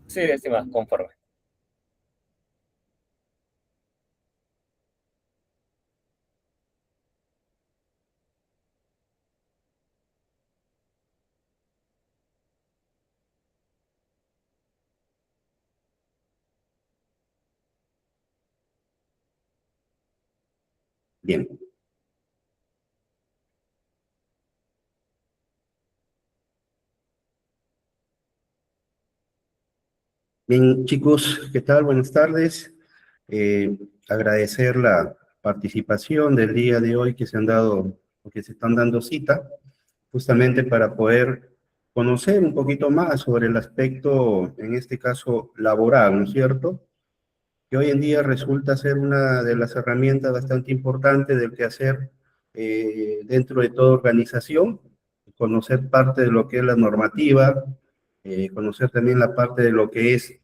Sí, estimado, conforme. Bien, bien, chicos, ¿qué tal? Buenas tardes. Eh, Agradecer la participación del día de hoy que se han dado, o que se están dando cita, justamente para poder conocer un poquito más sobre el aspecto, en este caso, laboral, ¿no es cierto? Que hoy en día resulta ser una de las herramientas bastante importantes del quehacer dentro de toda organización, conocer parte de lo que es la normativa, conocer también la parte de lo que es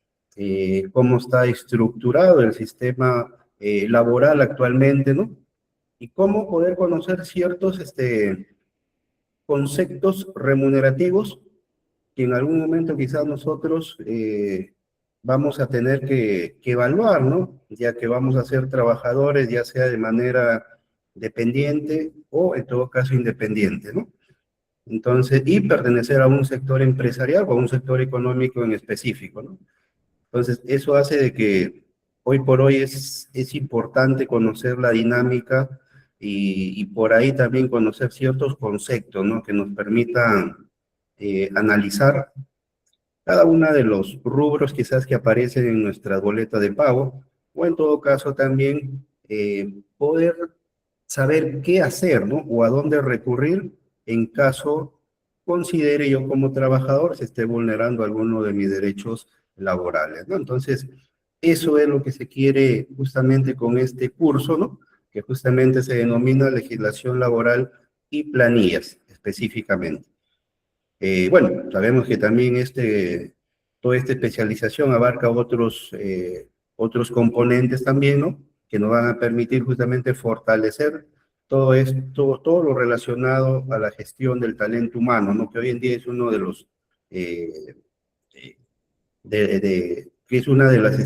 cómo está estructurado el sistema laboral actualmente, ¿no? Y cómo poder conocer ciertos conceptos remunerativos que en algún momento quizás nosotros vamos a tener que evaluar, ¿no? Ya que vamos a ser trabajadores, ya sea de manera dependiente o en todo caso independiente, ¿no? Entonces, y pertenecer a un sector empresarial o a un sector económico en específico, ¿no? Entonces, eso hace de que hoy por hoy es importante conocer la dinámica y por ahí también conocer ciertos conceptos, ¿no? Que nos permitan analizar cada uno de los rubros quizás que aparecen en nuestra boleta de pago, o en todo caso también poder saber qué hacer, ¿no? O a dónde recurrir en caso considere yo como trabajador se esté vulnerando alguno de mis derechos laborales, ¿no? Entonces, eso es lo que se quiere justamente con este curso, ¿no? Que justamente se denomina legislación laboral y planillas específicamente. Bueno, sabemos que también toda esta especialización abarca otros componentes también, ¿no? Que nos van a permitir justamente fortalecer todo esto, todo lo relacionado a la gestión del talento humano, ¿no? Que hoy en día es uno de los, eh, eh, que es una de las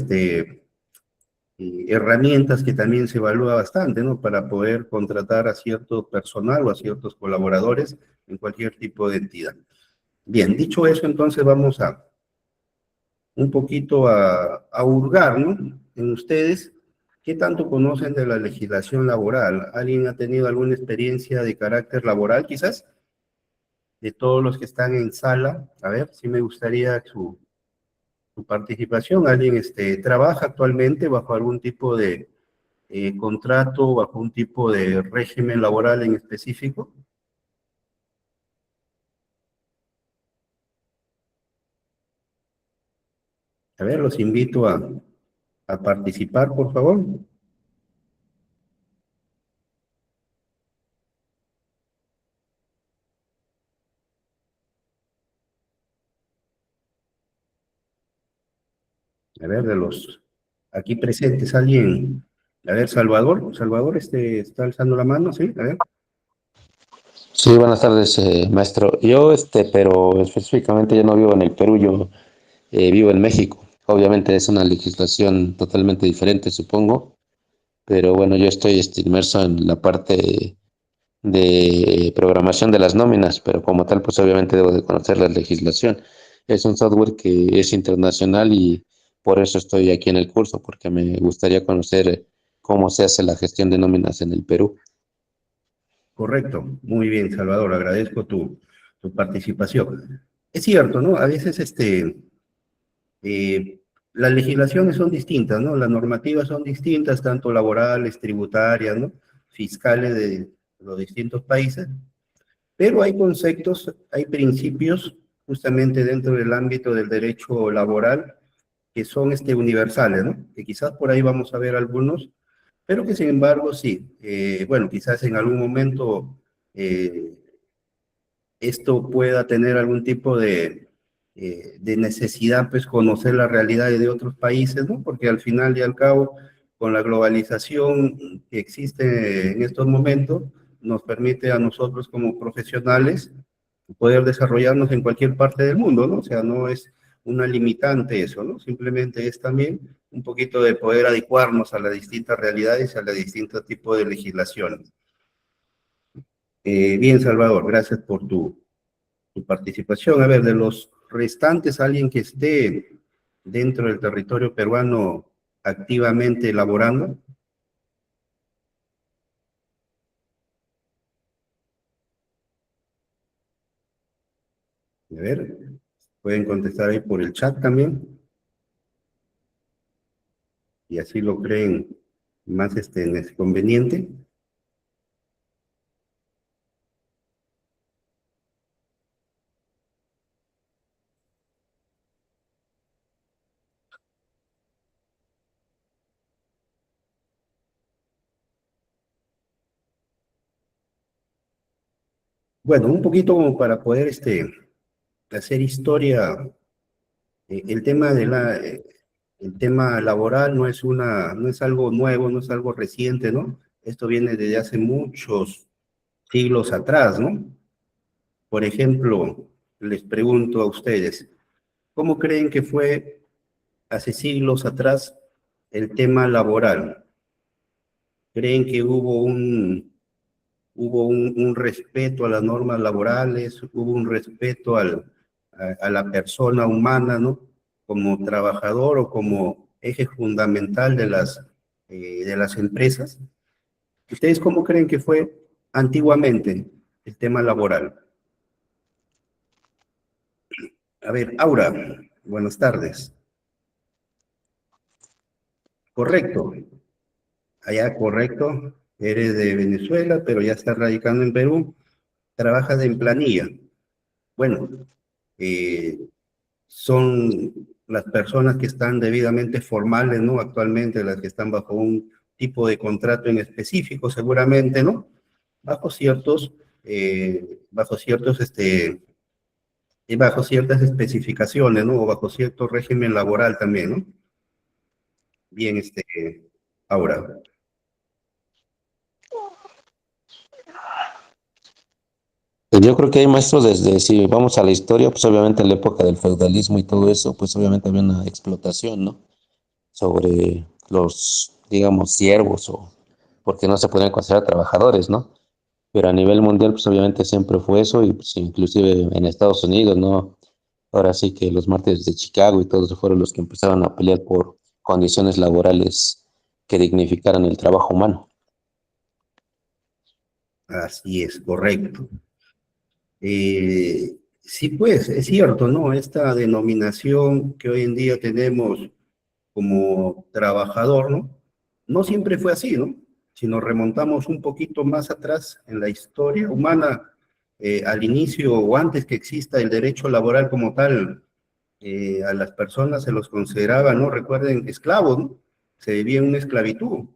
herramientas que también se evalúa bastante, ¿no? Para poder contratar a cierto personal o a ciertos colaboradores en cualquier tipo de entidad. Bien, dicho eso, entonces vamos a un poquito a hurgar, ¿no? En ustedes, ¿qué tanto conocen de la legislación laboral? ¿Alguien ha tenido alguna experiencia de carácter laboral, quizás? De todos los que están en sala, a ver, sí me gustaría su participación. ¿Alguien trabaja actualmente bajo algún tipo de contrato, bajo un tipo de régimen laboral en específico? A ver, los invito a participar, por favor. A ver, de los aquí presentes, alguien. A ver, Salvador. Salvador, está alzando la mano, ¿sí? A ver. Sí, buenas tardes, maestro. Yo, pero específicamente yo no vivo en el Perú, yo vivo en México. Obviamente es una legislación totalmente diferente, supongo, pero bueno, yo estoy inmerso en la parte de programación de las nóminas, pero como tal, pues obviamente debo de conocer la legislación. Es un software que es internacional y por eso estoy aquí en el curso, porque me gustaría conocer cómo se hace la gestión de nóminas en el Perú. Correcto. Muy bien, Salvador. Agradezco tu participación. Es cierto, ¿no? A veces eh, las legislaciones son distintas, ¿no? Las normativas son distintas, tanto laborales, tributarias, ¿no? Fiscales de los distintos países, pero hay conceptos, hay principios justamente dentro del ámbito del derecho laboral que son universales, ¿no? Que quizás por ahí vamos a ver algunos, pero que sin embargo sí, bueno, quizás en algún momento eh, esto pueda tener algún tipo de necesidad, pues conocer la realidad de otros países, ¿no? Porque al final y al cabo, con la globalización que existe en estos momentos, nos permite a nosotros como profesionales poder desarrollarnos en cualquier parte del mundo, ¿no? O sea, no es una limitante eso, ¿no? Simplemente es también un poquito de poder adecuarnos a las distintas realidades, a los distintos tipos de legislación. Bien, Salvador, gracias por tu participación. A ver, de los restantes, alguien que esté dentro del territorio peruano activamente elaborando. A ver, pueden contestar ahí por el chat también, y así lo creen más conveniente. Bueno, un poquito como para poder hacer historia, el tema el tema laboral no es algo nuevo, no es algo reciente, ¿no? Esto viene desde hace muchos siglos atrás, ¿no? Por ejemplo, les pregunto a ustedes, ¿cómo creen que fue hace siglos atrás el tema laboral? ¿Creen que hubo un respeto a las normas laborales, hubo un respeto a la persona humana, ¿no? Como trabajador o como eje fundamental de las empresas? ¿Ustedes cómo creen que fue antiguamente el tema laboral? A ver, Aura, buenas tardes. Correcto, allá correcto, eres de Venezuela, pero ya estás radicando en Perú, trabajas en planilla. Bueno, eh, son las personas que están debidamente formales, ¿no? Actualmente las que están bajo un tipo de contrato en específico, seguramente, ¿no? Bajo ciertos, bajo ciertos, y bajo ciertas especificaciones, ¿no? O bajo cierto régimen laboral también, ¿no? Bien, ahora. Yo creo que hay maestros desde, si vamos a la historia, pues obviamente en la época del feudalismo y todo eso, pues obviamente había una explotación, ¿no? Sobre los, digamos, siervos o porque no se podían considerar trabajadores, ¿no? Pero a nivel mundial, pues obviamente siempre fue eso y pues inclusive en Estados Unidos, ¿no? Ahora sí que los mártires de Chicago y todos fueron los que empezaron a pelear por condiciones laborales que dignificaran el trabajo humano. Así es, correcto. Sí, pues, es cierto, ¿no? Esta denominación que hoy en día tenemos como trabajador, ¿no? No siempre fue así, ¿no? Si nos remontamos un poquito más atrás en la historia humana, al inicio o antes que exista el derecho laboral como tal, a las personas se los consideraba, ¿no? Recuerden, esclavos, ¿no? Se vivía en una esclavitud,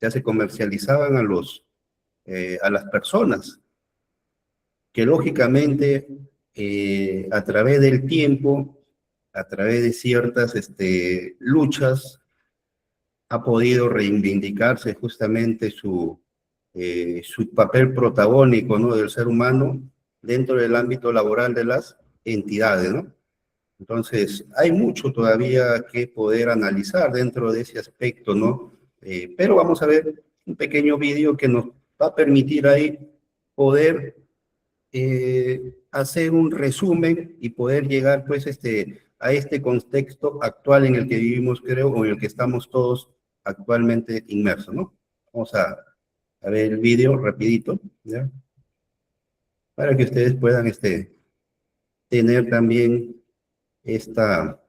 ya se comercializaban a las personas, que lógicamente a través del tiempo, a través de ciertas luchas, ha podido reivindicarse justamente su papel protagónico, ¿no? Del ser humano dentro del ámbito laboral de las entidades, ¿no? Entonces, hay mucho todavía que poder analizar dentro de ese aspecto, ¿no? Pero vamos a ver un pequeño vídeo que nos va a permitir ahí poder hacer un resumen y poder llegar pues a este contexto actual en el que vivimos, creo, o en el que estamos todos actualmente inmersos, ¿no? Vamos a ver el vídeo rapidito, ¿ya? Para que ustedes puedan tener también esta,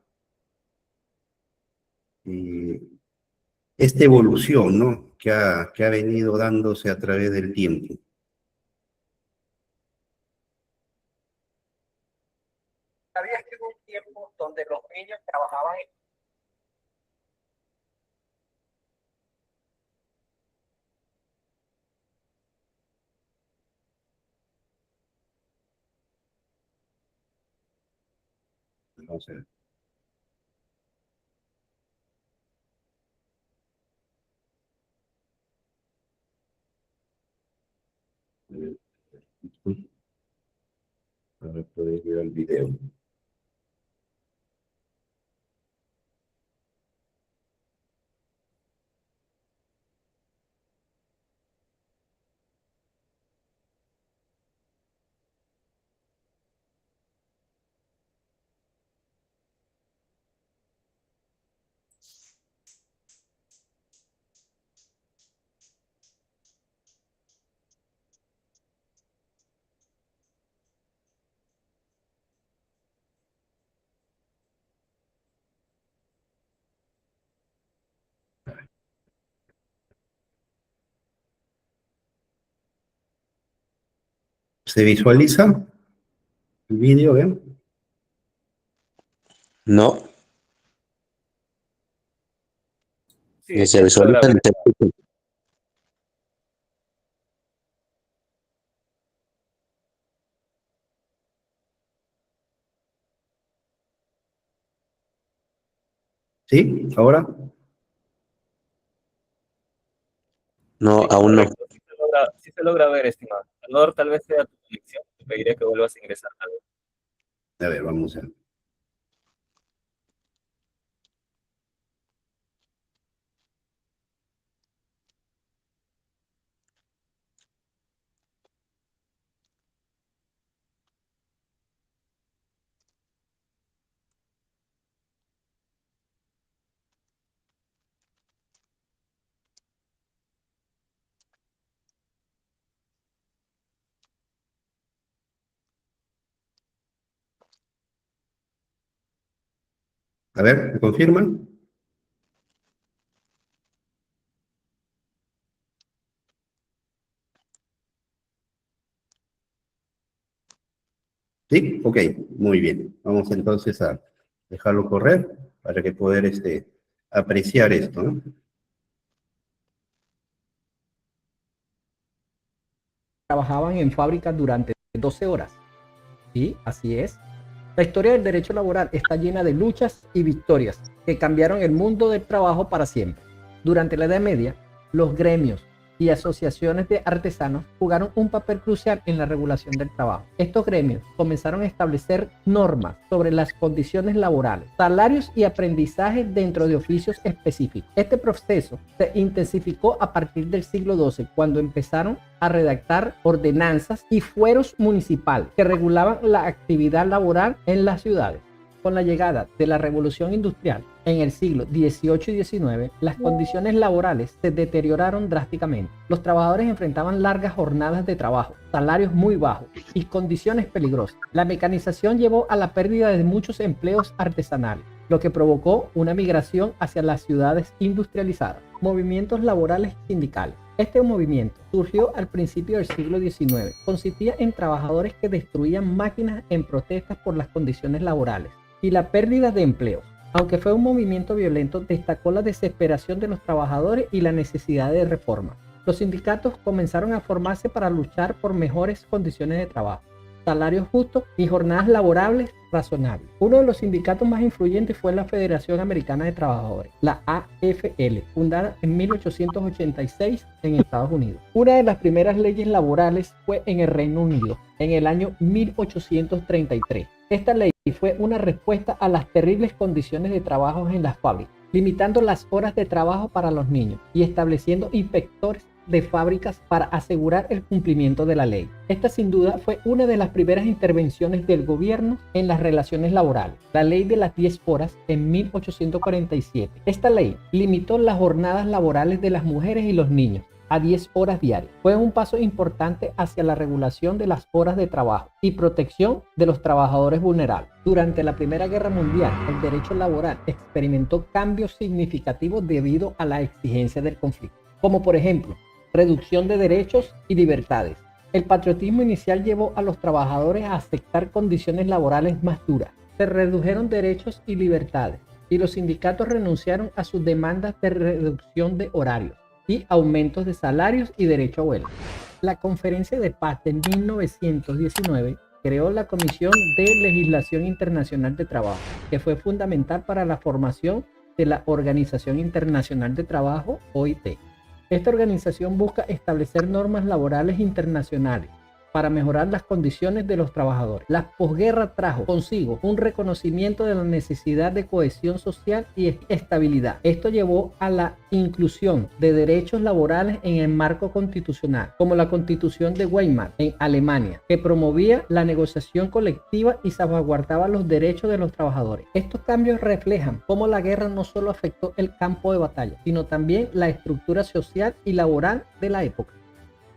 eh, esta evolución, ¿no? Que ha venido dándose a través del tiempo. ¿Sabías que hubo un tiempo donde los niños trabajaban en... Entonces, para poder ver el video. ¿Se visualiza el vídeo? ¿Ven? No, Sí, se sí se logra visualiza ver. el texto. ¿Sí? ¿Ahora? No, Sí, aún no. correcto. Sí se logra ver, estimado. Salvador, tal vez sea tu conexión. Te pediré que vuelvas a ingresar. A ver, vamos a... A ver, ¿me confirman? ¿Sí? Ok, muy bien. Vamos entonces a dejarlo correr para que poder apreciar esto, ¿no? Trabajaban en fábricas durante 12 horas. Sí, así es. La historia del derecho laboral está llena de luchas y victorias que cambiaron el mundo del trabajo para siempre. Durante la Edad Media, los gremios y asociaciones de artesanos jugaron un papel crucial en la regulación del trabajo. Estos gremios comenzaron a establecer normas sobre las condiciones laborales, salarios y aprendizaje dentro de oficios específicos. Este proceso se intensificó a partir del siglo XII, cuando empezaron a redactar ordenanzas y fueros municipales que regulaban la actividad laboral en las ciudades. Con la llegada de la Revolución Industrial en el siglo XVIII y XIX, las condiciones laborales se deterioraron drásticamente. Los trabajadores enfrentaban largas jornadas de trabajo, salarios muy bajos y condiciones peligrosas. La mecanización llevó a la pérdida de muchos empleos artesanales, lo que provocó una migración hacia las ciudades industrializadas. Movimientos laborales sindicales. Este movimiento surgió al principio del siglo XIX. Consistía en trabajadores que destruían máquinas en protestas por las condiciones laborales y la pérdida de empleos. Aunque fue un movimiento violento, destacó la desesperación de los trabajadores y la necesidad de reforma. Los sindicatos comenzaron a formarse para luchar por mejores condiciones de trabajo, salarios justos y jornadas laborables razonables. Uno de los sindicatos más influyentes fue la Federación Americana de Trabajadores, la AFL, fundada en 1886 en Estados Unidos. Una de las primeras leyes laborales fue en el Reino Unido, en el año 1833. Esta ley fue una respuesta a las terribles condiciones de trabajo en las fábricas, limitando las horas de trabajo para los niños y estableciendo inspectores de fábricas para asegurar el cumplimiento de la ley. Esta sin duda fue una de las primeras intervenciones del gobierno en las relaciones laborales, la ley de las 10 horas en 1847. Esta ley limitó las jornadas laborales de las mujeres y los niños a 10 horas diarias. Fue un paso importante hacia la regulación de las horas de trabajo y protección de los trabajadores vulnerables. Durante la Primera Guerra Mundial, el derecho laboral experimentó cambios significativos debido a la exigencia del conflicto, como por ejemplo, reducción de derechos y libertades. El patriotismo inicial llevó a los trabajadores a aceptar condiciones laborales más duras. Se redujeron derechos y libertades, y los sindicatos renunciaron a sus demandas de reducción de horarios y aumentos de salarios y derecho a huelga. La Conferencia de Paz de 1919 creó la Comisión de Legislación Internacional de Trabajo, que fue fundamental para la formación de la Organización Internacional de Trabajo, OIT. Esta organización busca establecer normas laborales internacionales para mejorar las condiciones de los trabajadores. La posguerra trajo consigo un reconocimiento de la necesidad de cohesión social y estabilidad. Esto llevó a la inclusión de derechos laborales en el marco constitucional, como la Constitución de Weimar en Alemania, que promovía la negociación colectiva y salvaguardaba los derechos de los trabajadores. Estos cambios reflejan cómo la guerra no solo afectó el campo de batalla, sino también la estructura social y laboral de la época.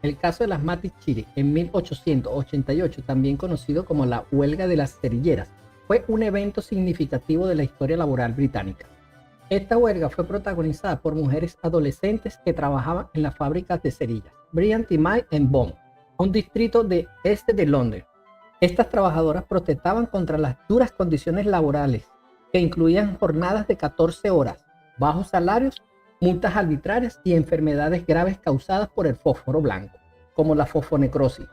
El caso de las Matis Chile en 1888, también conocido como la Huelga de las Cerilleras, fue un evento significativo de la historia laboral británica. Esta huelga fue protagonizada por mujeres adolescentes que trabajaban en las fábricas de cerillas, Brilliant y May en Bonn. un distrito de este de Londres. Estas trabajadoras protestaban contra las duras condiciones laborales, que incluían jornadas de 14 horas, bajos salarios, multas arbitrarias y enfermedades graves causadas por el fósforo blanco, como la fosfonecrosis.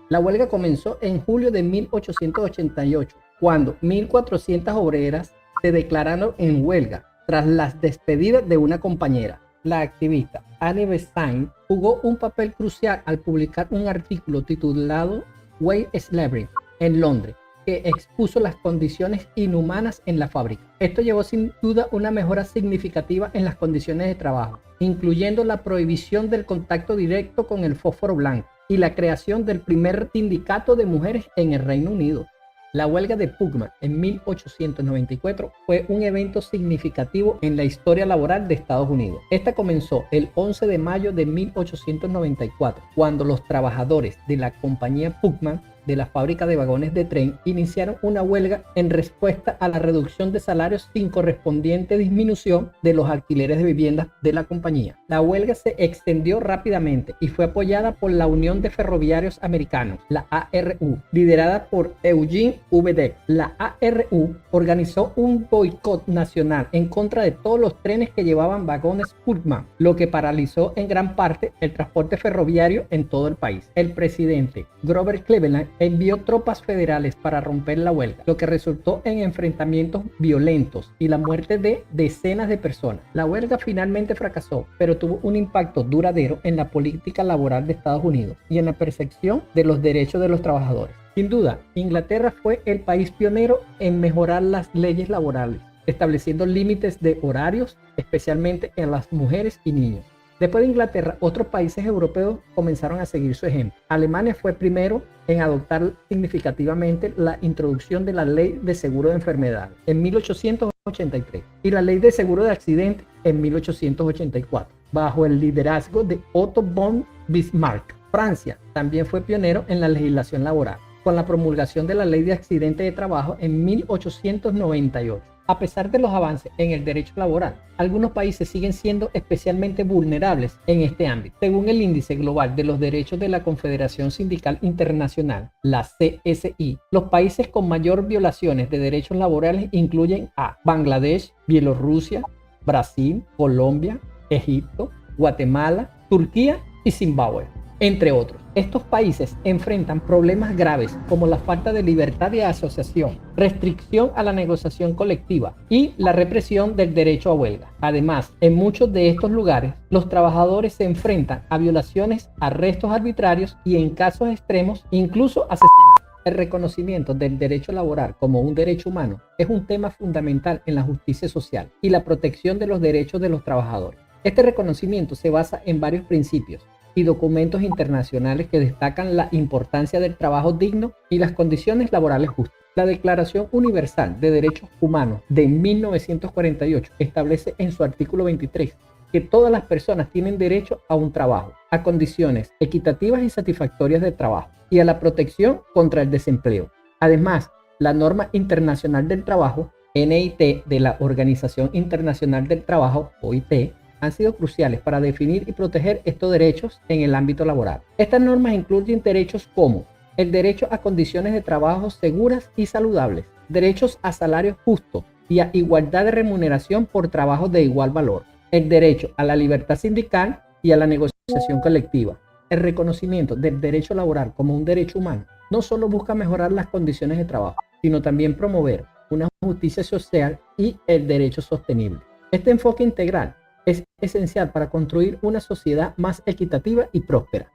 La huelga comenzó en julio de 1888, cuando 1.400 obreras se declararon en huelga tras las despedidas de una compañera. La activista Annie Besant jugó un papel crucial al publicar un artículo titulado Wage Slavery en Londres, que expuso las condiciones inhumanas en la fábrica. Esto llevó sin duda una mejora significativa en las condiciones de trabajo, incluyendo la prohibición del contacto directo con el fósforo blanco y la creación del primer sindicato de mujeres en el Reino Unido. La huelga de Pullman en 1894 fue un evento significativo en la historia laboral de Estados Unidos. Esta comenzó el 11 de mayo de 1894, cuando los trabajadores de la compañía Pullman de la fábrica de vagones de tren iniciaron una huelga en respuesta a la reducción de salarios sin correspondiente disminución de los alquileres de viviendas de la compañía. La huelga se extendió rápidamente y fue apoyada por la Unión de Ferroviarios Americanos, la ARU, liderada por Eugene V. Debs. La ARU organizó un boicot nacional en contra de todos los trenes que llevaban vagones Pullman, lo que paralizó en gran parte el transporte ferroviario en todo el país. El presidente Grover Cleveland envió tropas federales para romper la huelga, lo que resultó en enfrentamientos violentos y la muerte de decenas de personas. La huelga finalmente fracasó, pero tuvo un impacto duradero en la política laboral de Estados Unidos y en la percepción de los derechos de los trabajadores. Sin duda, Inglaterra fue el país pionero en mejorar las leyes laborales, estableciendo límites de horarios, especialmente en las mujeres y niños. Después de Inglaterra, otros países europeos comenzaron a seguir su ejemplo. Alemania fue primero en adoptar significativamente la introducción de la Ley de Seguro de Enfermedad en 1883 y la Ley de Seguro de Accidentes en 1884, bajo el liderazgo de Otto von Bismarck. Francia también fue pionero en la legislación laboral, con la promulgación de la Ley de Accidentes de Trabajo en 1898. A pesar de los avances en el derecho laboral, algunos países siguen siendo especialmente vulnerables en este ámbito. Según el Índice Global de los Derechos de la Confederación Sindical Internacional, la CSI, los países con mayor violaciones de derechos laborales incluyen a Bangladesh, Bielorrusia, Brasil, Colombia, Egipto, Guatemala, Turquía y Zimbabue, entre otros. Estos países enfrentan problemas graves como la falta de libertad de asociación, restricción a la negociación colectiva y la represión del derecho a huelga. Además, en muchos de estos lugares, los trabajadores se enfrentan a violaciones, arrestos arbitrarios y, en casos extremos, incluso asesinatos. El reconocimiento del derecho laboral como un derecho humano es un tema fundamental en la justicia social y la protección de los derechos de los trabajadores. Este reconocimiento se basa en varios principios y documentos internacionales que destacan la importancia del trabajo digno y las condiciones laborales justas. La Declaración Universal de Derechos Humanos de 1948 establece en su artículo 23 que todas las personas tienen derecho a un trabajo, a condiciones equitativas y satisfactorias de trabajo y a la protección contra el desempleo. Además, la norma internacional del trabajo, NIT, de la Organización Internacional del Trabajo, OIT, han sido cruciales para definir y proteger estos derechos en el ámbito laboral. Estas normas incluyen derechos como el derecho a condiciones de trabajo seguras y saludables, derechos a salarios justos y a igualdad de remuneración por trabajo de igual valor, el derecho a la libertad sindical y a la negociación colectiva. El reconocimiento del derecho laboral como un derecho humano no solo busca mejorar las condiciones de trabajo, sino también promover una justicia social y el derecho sostenible. Este enfoque integral es esencial para construir una sociedad más equitativa y próspera.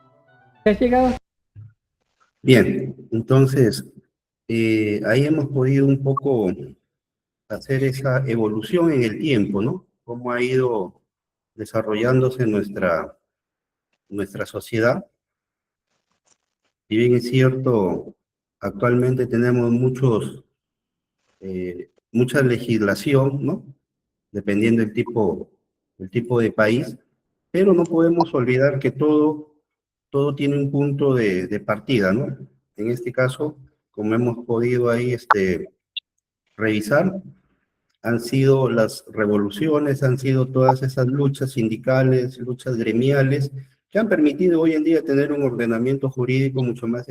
¿Has llegado? Bien, entonces, ahí hemos podido un poco hacer esa evolución en el tiempo, ¿no? Cómo ha ido desarrollándose nuestra sociedad. Si bien es cierto, actualmente tenemos mucha legislación, ¿no? Dependiendo del tipo de país, pero no podemos olvidar que todo tiene un punto de partida, ¿no? En este caso, como hemos podido ahí revisar, han sido las revoluciones, han sido todas esas luchas sindicales, luchas gremiales, que han permitido hoy en día tener un ordenamiento jurídico mucho más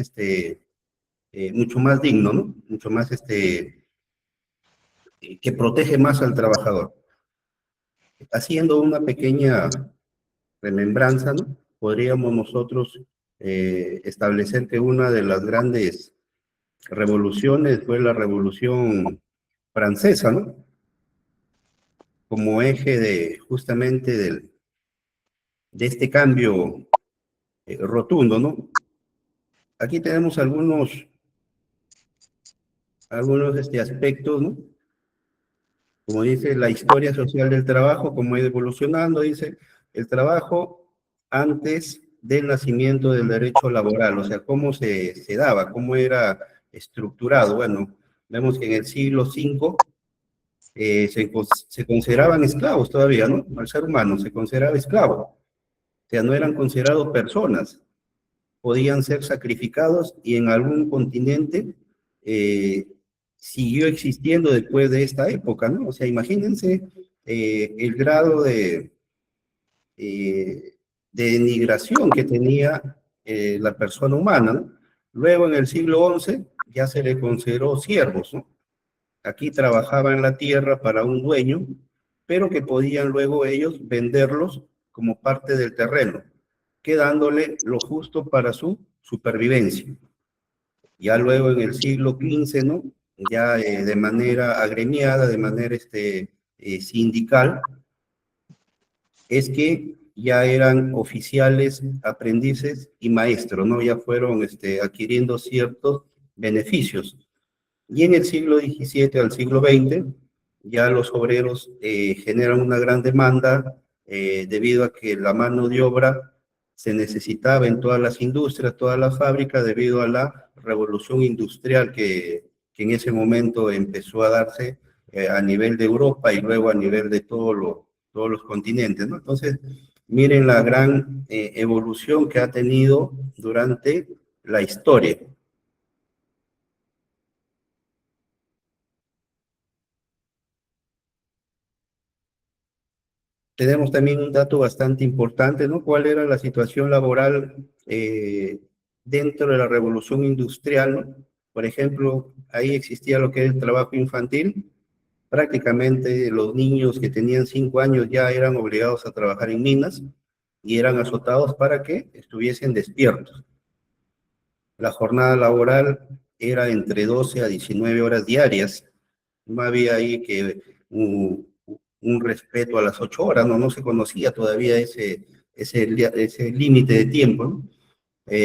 digno, ¿no? Mucho más, que protege más al trabajador. Haciendo una pequeña remembranza, ¿no? Podríamos nosotros establecer que una de las grandes revoluciones fue la Revolución Francesa, ¿no? Como eje justamente de este cambio rotundo, ¿no? Aquí tenemos algunos aspectos, ¿no? Como dice la historia social del trabajo, cómo ha ido evolucionando, dice el trabajo antes del nacimiento del derecho laboral, o sea, cómo se daba, cómo era estructurado. Bueno, vemos que en el siglo V se consideraban esclavos todavía, ¿no? Al ser humano se consideraba esclavo, o sea, no eran considerados personas, podían ser sacrificados y en algún continente eh, siguió existiendo después de esta época, ¿no? O sea, imagínense el grado eh, de denigración que tenía la persona humana, ¿no? Luego en el siglo XI ya se le consideró siervos, ¿no? Aquí trabajaban la tierra para un dueño, pero que podían luego ellos venderlos como parte del terreno, quedándole lo justo para su supervivencia. Ya luego en el siglo XV, ¿no? Ya de manera agremiada, de manera sindical, es que ya eran oficiales, aprendices y maestros, ¿no? Ya fueron adquiriendo ciertos beneficios. Y en el siglo XVII al siglo XX, ya los obreros generan una gran demanda debido a que la mano de obra se necesitaba en todas las industrias, todas las fábricas, debido a la revolución industrial que en ese momento empezó a darse a nivel de Europa y luego a nivel de todos los continentes, ¿no? Entonces, miren la gran evolución que ha tenido durante la historia. Tenemos también un dato bastante importante, ¿no? ¿Cuál era la situación laboral dentro de la revolución industrial, ¿no? Por ejemplo, ahí existía lo que es el trabajo infantil. Prácticamente los niños que tenían 5 años ya eran obligados a trabajar en minas y eran azotados para que estuviesen despiertos. La jornada laboral era entre 12 a 19 horas diarias. No había ahí que un respeto a las 8 horas, no se conocía todavía ese límite de tiempo, ¿no?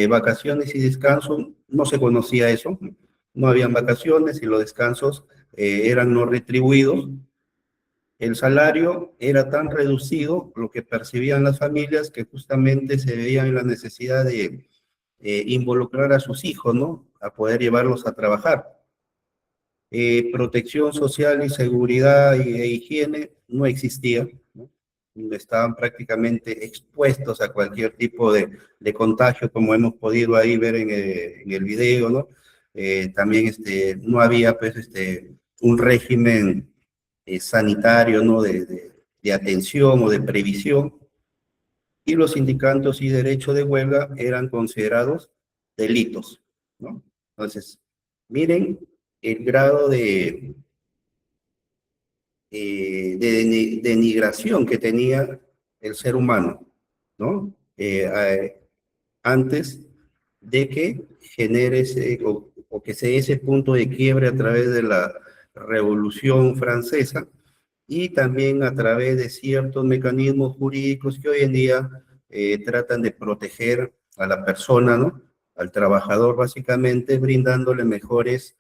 Vacaciones y descanso, no se conocía eso, no habían vacaciones y los descansos eran no retribuidos. El salario era tan reducido, lo que percibían las familias, que justamente se veían en la necesidad de involucrar a sus hijos, ¿no? A poder llevarlos a trabajar. Protección social y seguridad e higiene no existía, ¿no? Estaban prácticamente expuestos a cualquier tipo de contagio, como hemos podido ahí ver en el video, ¿no? También no había pues, un régimen sanitario, ¿no? De atención o de previsión, y los sindicatos y derecho de huelga eran considerados delitos, ¿no? Entonces, miren el grado de denigración que tenía el ser humano, ¿no? Antes de que genere o que sea ese punto de quiebre a través de la Revolución Francesa y también a través de ciertos mecanismos jurídicos que hoy en día tratan de proteger a la persona, ¿no? Al trabajador, básicamente brindándole mejores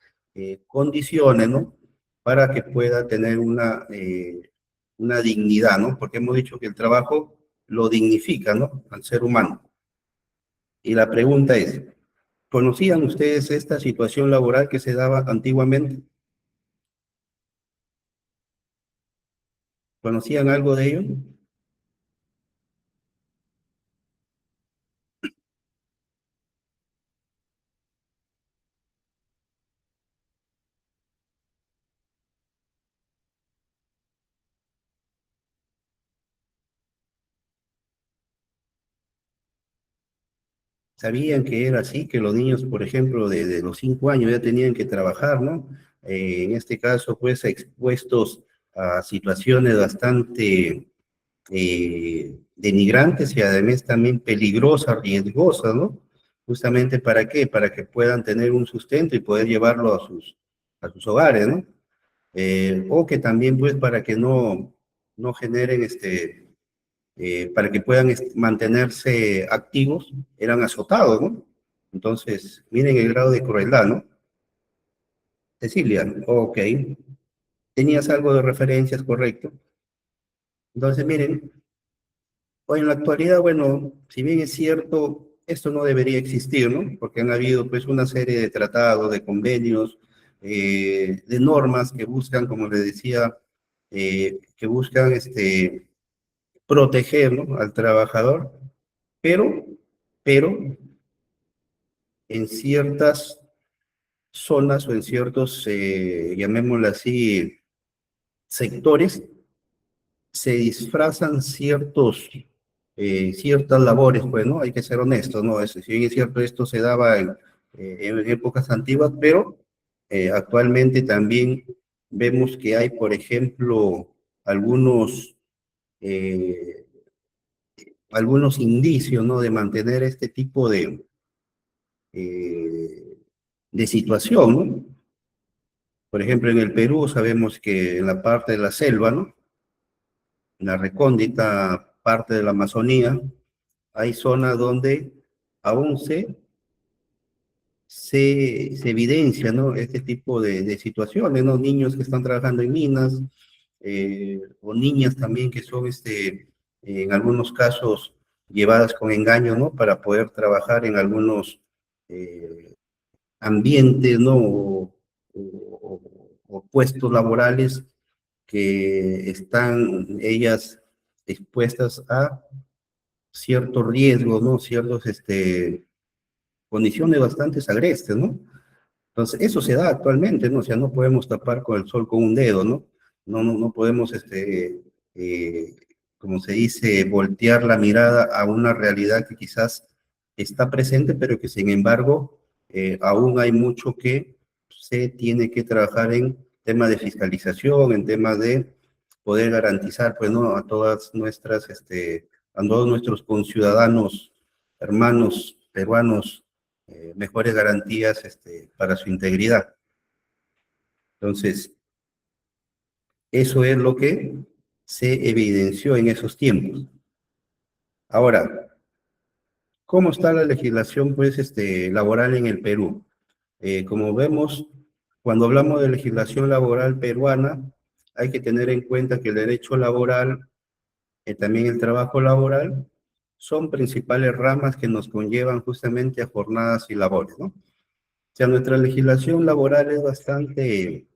condiciones, ¿no? Para que pueda tener una dignidad, ¿no? Porque hemos dicho que el trabajo lo dignifica, ¿no? Al ser humano. Y la pregunta es, ¿conocían ustedes esta situación laboral que se daba antiguamente? ¿Conocían algo de ello? sabían que era así, que los niños, por ejemplo, de los 5 años ya tenían que trabajar, ¿no? En este caso, pues, expuestos a situaciones bastante denigrantes y además también peligrosas, riesgosas, ¿no? Justamente ¿para qué? Para que puedan tener un sustento y poder llevarlo a sus hogares, ¿no? O que también, pues, para que no generen para que puedan mantenerse activos, eran azotados, ¿no? Entonces, miren el grado de crueldad, ¿no? Cecilia, ok, tenías algo de referencias, correcto. Entonces, miren, hoy en la actualidad, bueno, si bien es cierto, esto no debería existir, ¿no? Porque han habido, pues, una serie de tratados, de convenios, de normas que buscan, como les decía, que buscan, proteger, ¿no?, al trabajador, pero, pero en ciertas zonas o en ciertos, llamémoslo así, sectores, se disfrazan ciertas labores, pues, ¿no? Hay que ser honestos, ¿no? Si bien es cierto, esto se daba en épocas antiguas, pero actualmente también vemos que hay, por ejemplo, algunos, eh, algunos indicios, ¿no?, de mantener este tipo eh, de situación, ¿no? Por ejemplo, en el Perú sabemos que en la parte de la selva, ¿no?, en la recóndita parte de la Amazonía, hay zonas donde aún se evidencia, ¿no?, este tipo de situaciones, ¿no? Niños que están trabajando en minas, o niñas también que son, en algunos casos, llevadas con engaño, ¿no?, para poder trabajar en algunos eh, ambientes, ¿no?, o puestos laborales que están ellas expuestas a ciertos riesgos, ¿no? Ciertos, condiciones bastante agrestes, ¿no? Entonces, eso se da actualmente, ¿no? O sea, no podemos tapar con el sol con un dedo, ¿no? No podemos, eh, como se dice, voltear la mirada a una realidad que quizás está presente, pero que sin embargo aún hay mucho que se tiene que trabajar en temas de fiscalización, en temas de poder garantizar, pues, ¿no?, a todas nuestras, a todos nuestros conciudadanos, hermanos peruanos, mejores garantías, para su integridad. Entonces, eso es lo que se evidenció en esos tiempos. Ahora, ¿cómo está la legislación, pues, laboral en el Perú? Como vemos, cuando hablamos de legislación laboral peruana, hay que tener en cuenta que el derecho laboral, también el trabajo laboral, son principales ramas que nos conllevan justamente a jornadas y labores, ¿no? O sea, nuestra legislación laboral es bastante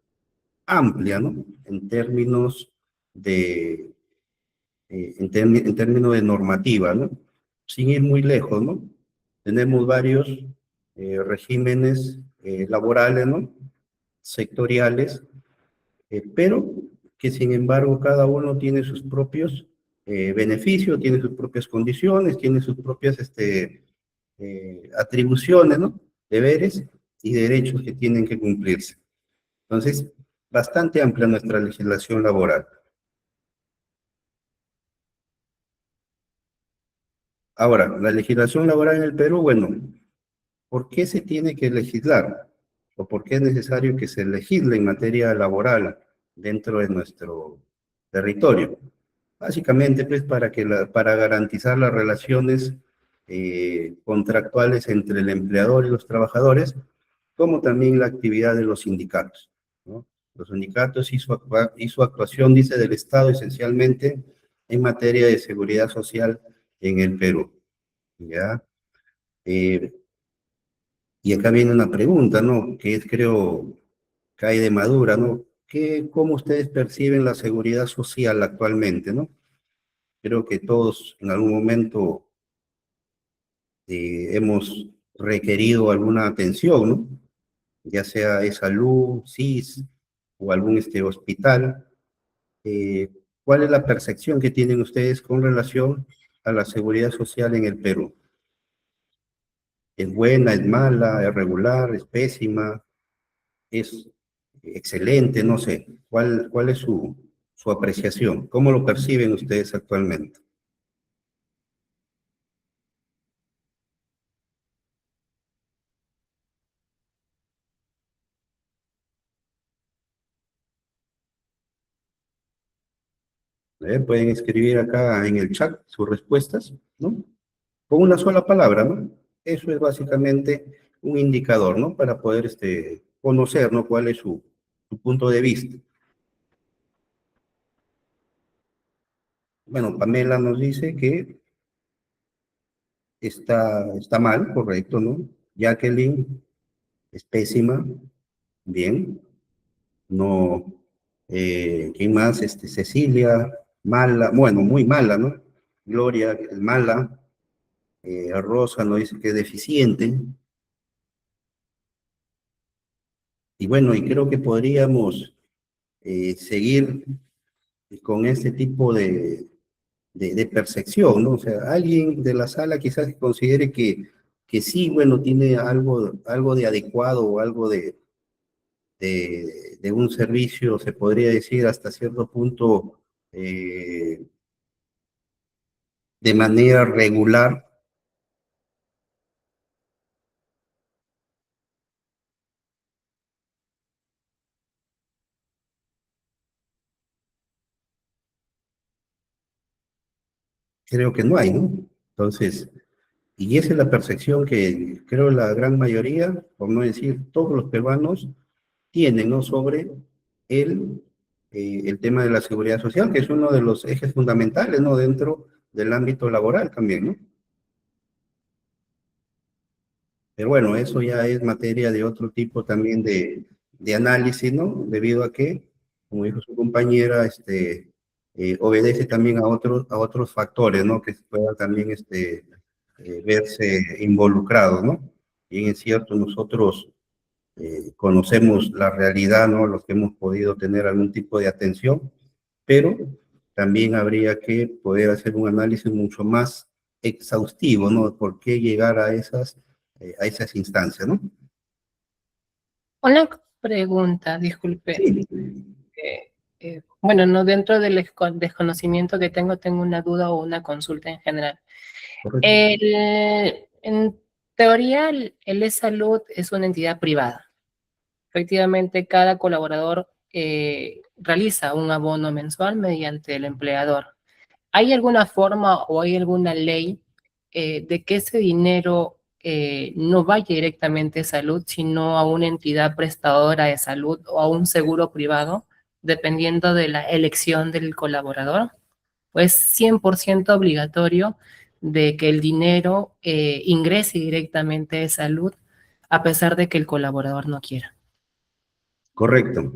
amplia, ¿no? En términos en términos de normativa, ¿no? Sin ir muy lejos, ¿no? Tenemos varios regímenes laborales, ¿no?, sectoriales, pero que sin embargo cada uno tiene sus propios beneficios, tiene sus propias condiciones, tiene sus propias atribuciones, ¿no?, deberes y derechos que tienen que cumplirse. Entonces, bastante amplia nuestra legislación laboral. Ahora, la legislación laboral en el Perú, bueno, ¿por qué se tiene que legislar? ¿O por qué es necesario que se legisle en materia laboral dentro de nuestro territorio? Básicamente, pues, para garantizar las relaciones contractuales entre el empleador y los trabajadores, como también la actividad de los sindicatos, ¿no? Los sindicatos y su actuación, dice, del Estado esencialmente en materia de seguridad social en el Perú, ¿ya? Eh, y acá viene una pregunta, ¿no?, que es, creo, cae de madura, ¿no? ¿Cómo ustedes perciben la seguridad social actualmente, ¿no? Creo que todos en algún momento hemos requerido alguna atención, ¿no? Ya sea de salud, SIS o algún hospital. Eh, ¿Cuál es la percepción que tienen ustedes con relación a la seguridad social en el Perú? ¿Es buena, es mala, es regular, es pésima, es excelente? No sé. ¿Cuál es su apreciación? ¿Cómo lo perciben ustedes actualmente? Pueden escribir acá en el chat sus respuestas, ¿no? Con una sola palabra, ¿no? Eso es básicamente un indicador, ¿no? Para poder conocer, ¿no? Cuál es su punto de vista. Bueno, Pamela nos dice que está mal, correcto, ¿no? Jacqueline es pésima, bien. No, ¿quién más? Cecilia, mala, bueno, muy mala, ¿no? Gloria, es mala. Rosa nos dice que es deficiente. Y bueno, y creo que podríamos seguir con este tipo de percepción, ¿no? O sea, alguien de la sala quizás considere que sí, bueno, tiene algo de adecuado o algo de un servicio, se podría decir hasta cierto punto, de manera regular. Creo que no hay, ¿no? Entonces, y esa es la percepción que creo la gran mayoría, por no decir todos los peruanos, tienen, ¿no? Sobre el, el tema de la seguridad social, que es uno de los ejes fundamentales, ¿no? Dentro del ámbito laboral también, ¿no? Pero bueno, eso ya es materia de otro tipo también de análisis, ¿no? Debido a que, como dijo su compañera, obedece también a otros factores, ¿no? Que puedan también verse involucrados, ¿no? Y es cierto, nosotros conocemos la realidad, ¿no? Los que hemos podido tener algún tipo de atención, pero también habría que poder hacer un análisis mucho más exhaustivo, ¿no? ¿Por qué llegar a esas instancias, ¿no? Una pregunta, disculpe. Sí, Bueno, no dentro del desconocimiento que tengo una duda o una consulta en general. correcto. En teoría, el e-salud es una entidad privada. Efectivamente, cada colaborador realiza un abono mensual mediante el empleador. ¿Hay alguna forma o hay alguna ley de que ese dinero no vaya directamente a salud, sino a una entidad prestadora de salud o a un seguro privado, dependiendo de la elección del colaborador? Pues 100% obligatorio de que el dinero ingrese directamente de salud, a pesar de que el colaborador no quiera. Correcto.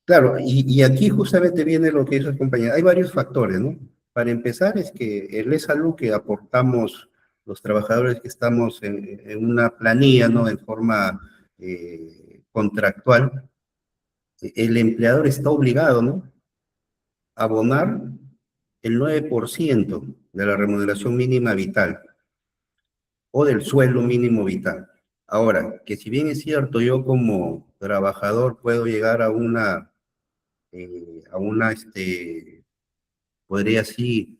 Claro, y aquí justamente viene lo que hizo el compañero. Hay varios factores, ¿no? Para empezar, es que el e-salud que aportamos los trabajadores que estamos en una planilla, ¿no? En forma contractual, el empleador está obligado, ¿no? A abonar el 9% de la remuneración mínima vital o del sueldo mínimo vital. Ahora, que si bien es cierto, yo como trabajador puedo llegar a una, podría así,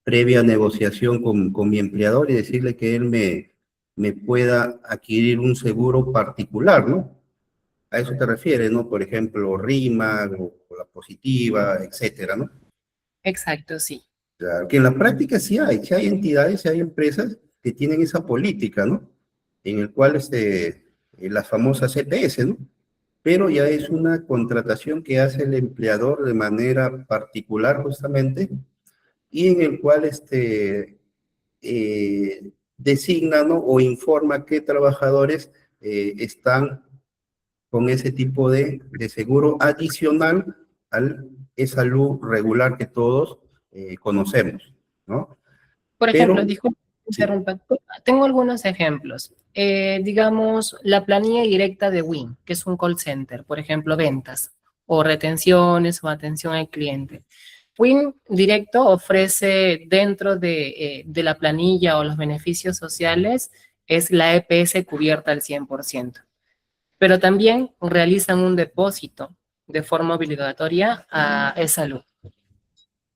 previa negociación con mi empleador y decirle que él me pueda adquirir un seguro particular, ¿no? A eso te refieres, ¿no? Por ejemplo, RIMA o la positiva, etcétera, ¿no? Exacto, sí. Claro, que en la práctica sí hay entidades, sí hay empresas que tienen esa política, ¿no? En el cual las famosas CPS, ¿no? Pero ya es una contratación que hace el empleador de manera particular justamente y en el cual designa, ¿no? O informa qué trabajadores están con ese tipo de seguro adicional al salud regular que todos conocemos, ¿no? Por ejemplo, Pero, disculpe, sí, interrumpa. Tengo algunos ejemplos. Digamos, la planilla directa de WIN, que es un call center, por ejemplo, ventas, o retenciones o atención al cliente. Win Directo ofrece dentro de la planilla o los beneficios sociales es la EPS cubierta al 100%, pero también realizan un depósito de forma obligatoria a E-Salud.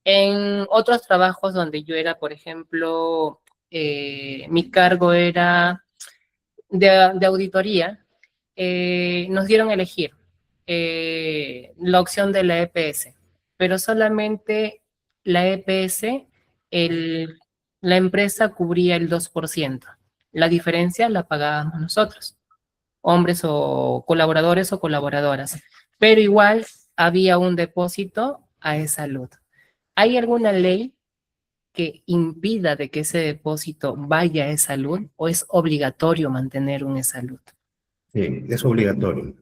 En otros trabajos donde yo era, por ejemplo, mi cargo era de auditoría, nos dieron a elegir la opción de la EPS, pero solamente la EPS, la empresa cubría el 2%. La diferencia la pagábamos nosotros, hombres o colaboradoras, pero igual había un depósito a E-Salud. ¿Hay alguna ley que impida de que ese depósito vaya a E-Salud o es obligatorio mantener un E-Salud? Sí, es obligatorio.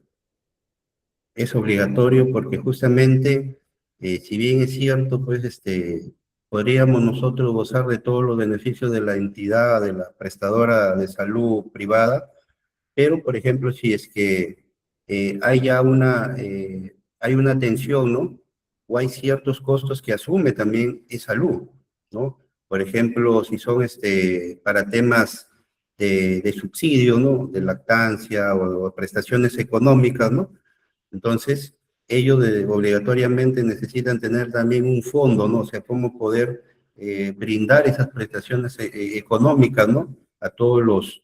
Es obligatorio porque justamente, si bien es cierto, pues podríamos nosotros gozar de todos los beneficios de la entidad, de la prestadora de salud privada, pero por ejemplo, si es que hay ya hay una atención, ¿no? O hay ciertos costos que asume también salud, ¿no? Por ejemplo, si son para temas de subsidio, ¿no? De lactancia o prestaciones económicas, ¿no? Entonces, ellos obligatoriamente necesitan tener también un fondo, ¿no? O sea, cómo poder brindar esas prestaciones económicas, ¿no? A todos los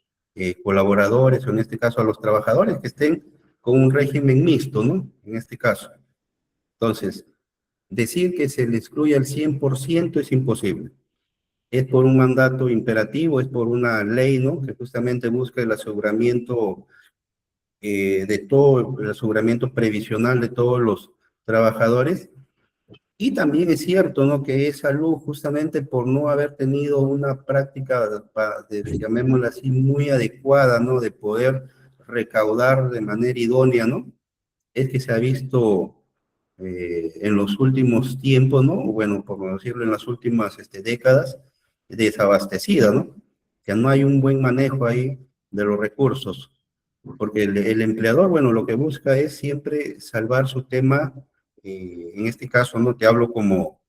colaboradores, o en este caso a los trabajadores que estén con un régimen mixto, ¿no? En este caso. Entonces, decir que se le excluye al 100% es imposible. Es por un mandato imperativo, es por una ley, ¿no? Que justamente busca el aseguramiento de todo, el aseguramiento previsional de todos los trabajadores. Y también es cierto, ¿no? Que es salud justamente por no haber tenido una práctica, llamémosla así, muy adecuada, ¿no? De poder recaudar de manera idónea, ¿no? Es que se ha visto en los últimos tiempos, ¿no? Bueno, por decirlo, en las últimas décadas, desabastecida, ¿no? Que no hay un buen manejo ahí de los recursos, porque el empleador, bueno, lo que busca es siempre salvar su tema, en este caso, no te hablo como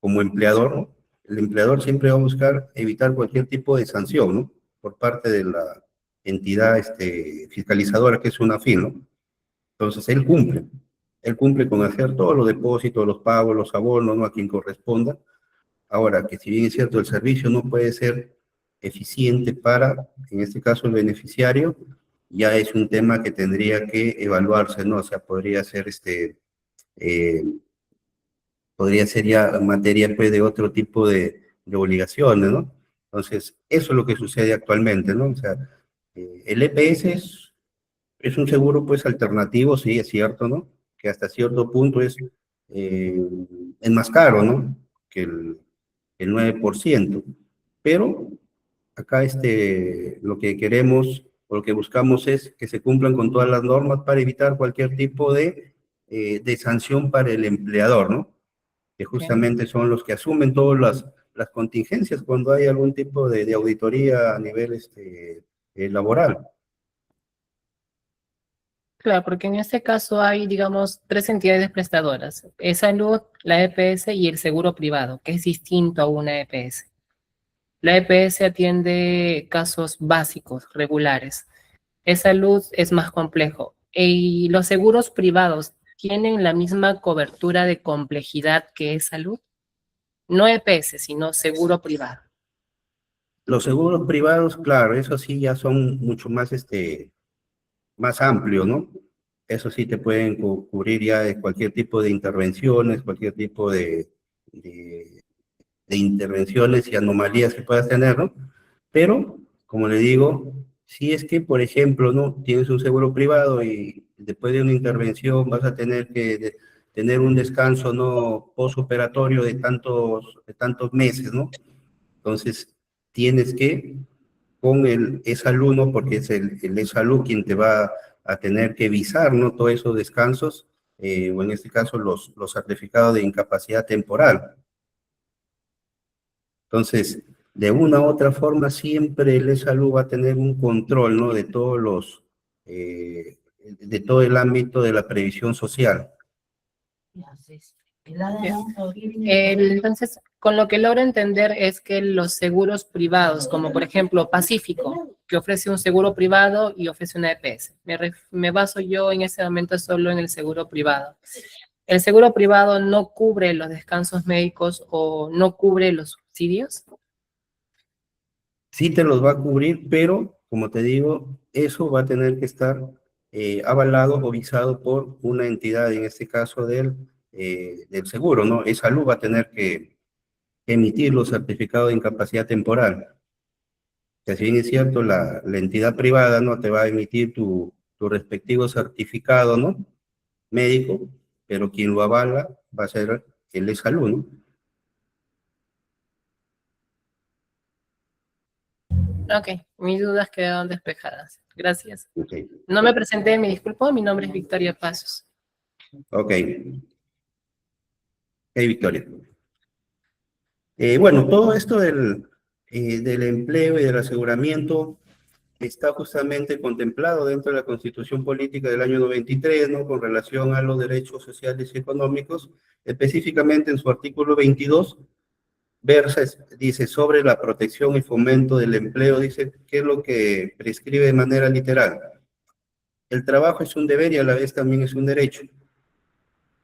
empleador, ¿no? El empleador siempre va a buscar evitar cualquier tipo de sanción, ¿no? Por parte de la entidad fiscalizadora, que es una FIN, ¿no? Entonces, él cumple con hacer todos los depósitos, los pagos, los abonos, ¿no? A quien corresponda. Ahora, que si bien es cierto, el servicio no puede ser eficiente para, en este caso, el beneficiario, ya es un tema que tendría que evaluarse, ¿no? O sea, eh, podría ser ya materia pues, de otro tipo de obligaciones, ¿no? Entonces, eso es lo que sucede actualmente, ¿no? O sea, el EPS es un seguro pues alternativo, sí, es cierto, ¿no? Que hasta cierto punto es más caro, ¿no? Que el 9%. Pero acá lo que queremos o lo que buscamos es que se cumplan con todas las normas para evitar cualquier tipo de sanción para el empleador, ¿no? Que justamente son los que asumen todas las contingencias cuando hay algún tipo de auditoría a nivel laboral. Claro, porque en este caso hay, digamos, tres entidades prestadoras: E-Salud, la EPS y el seguro privado, que es distinto a una EPS. La EPS atiende casos básicos, regulares. E-Salud es más complejo. ¿Y los seguros privados tienen la misma cobertura de complejidad que E-Salud? No EPS, sino seguro privado. Los seguros privados, claro, eso sí ya son mucho más, más amplios, ¿no? Eso sí te pueden cubrir ya de cualquier tipo de intervenciones, cualquier tipo de, de intervenciones y anomalías que puedas tener, ¿no? Pero, como le digo, si es que, por ejemplo, ¿no? Tienes un seguro privado y después de una intervención vas a tener que tener un descanso, ¿no? Postoperatorio de tantos meses, ¿no? Entonces, tienes que, con el e-salud, ¿no? Porque es el e-salud quien te va a tener que visar, ¿no? Todos esos descansos, o en este caso los certificados de incapacidad temporal. Entonces, de una u otra forma, siempre el e-salud va a tener un control, ¿no? De de todo el ámbito de la previsión social. Entonces, con lo que logro entender es que los seguros privados, como por ejemplo Pacífico, que ofrece un seguro privado y ofrece una EPS. Me baso yo en ese momento solo en el seguro privado. ¿El seguro privado no cubre los descansos médicos o no cubre los subsidios? Sí te los va a cubrir, pero, como te digo, eso va a tener que estar avalado o visado por una entidad, en este caso del seguro, ¿no? Salud va a tener que emitir los certificados de incapacidad temporal. Que si bien es cierto, la entidad privada no te va a emitir tu respectivo certificado, ¿no? Médico, pero quien lo avala va a ser el salud, ¿no? Ok, mis dudas quedaron despejadas. Gracias. Ok, No me presenté, me disculpo, mi nombre es Victoria Pasos. ok, Victoria. Bueno, todo esto del empleo y del aseguramiento está justamente contemplado dentro de la Constitución Política del año 93, ¿no? Con relación a los derechos sociales y económicos, específicamente en su artículo 22, dice sobre la protección y fomento del empleo, dice qué es lo que prescribe de manera literal. El trabajo es un deber y a la vez también es un derecho.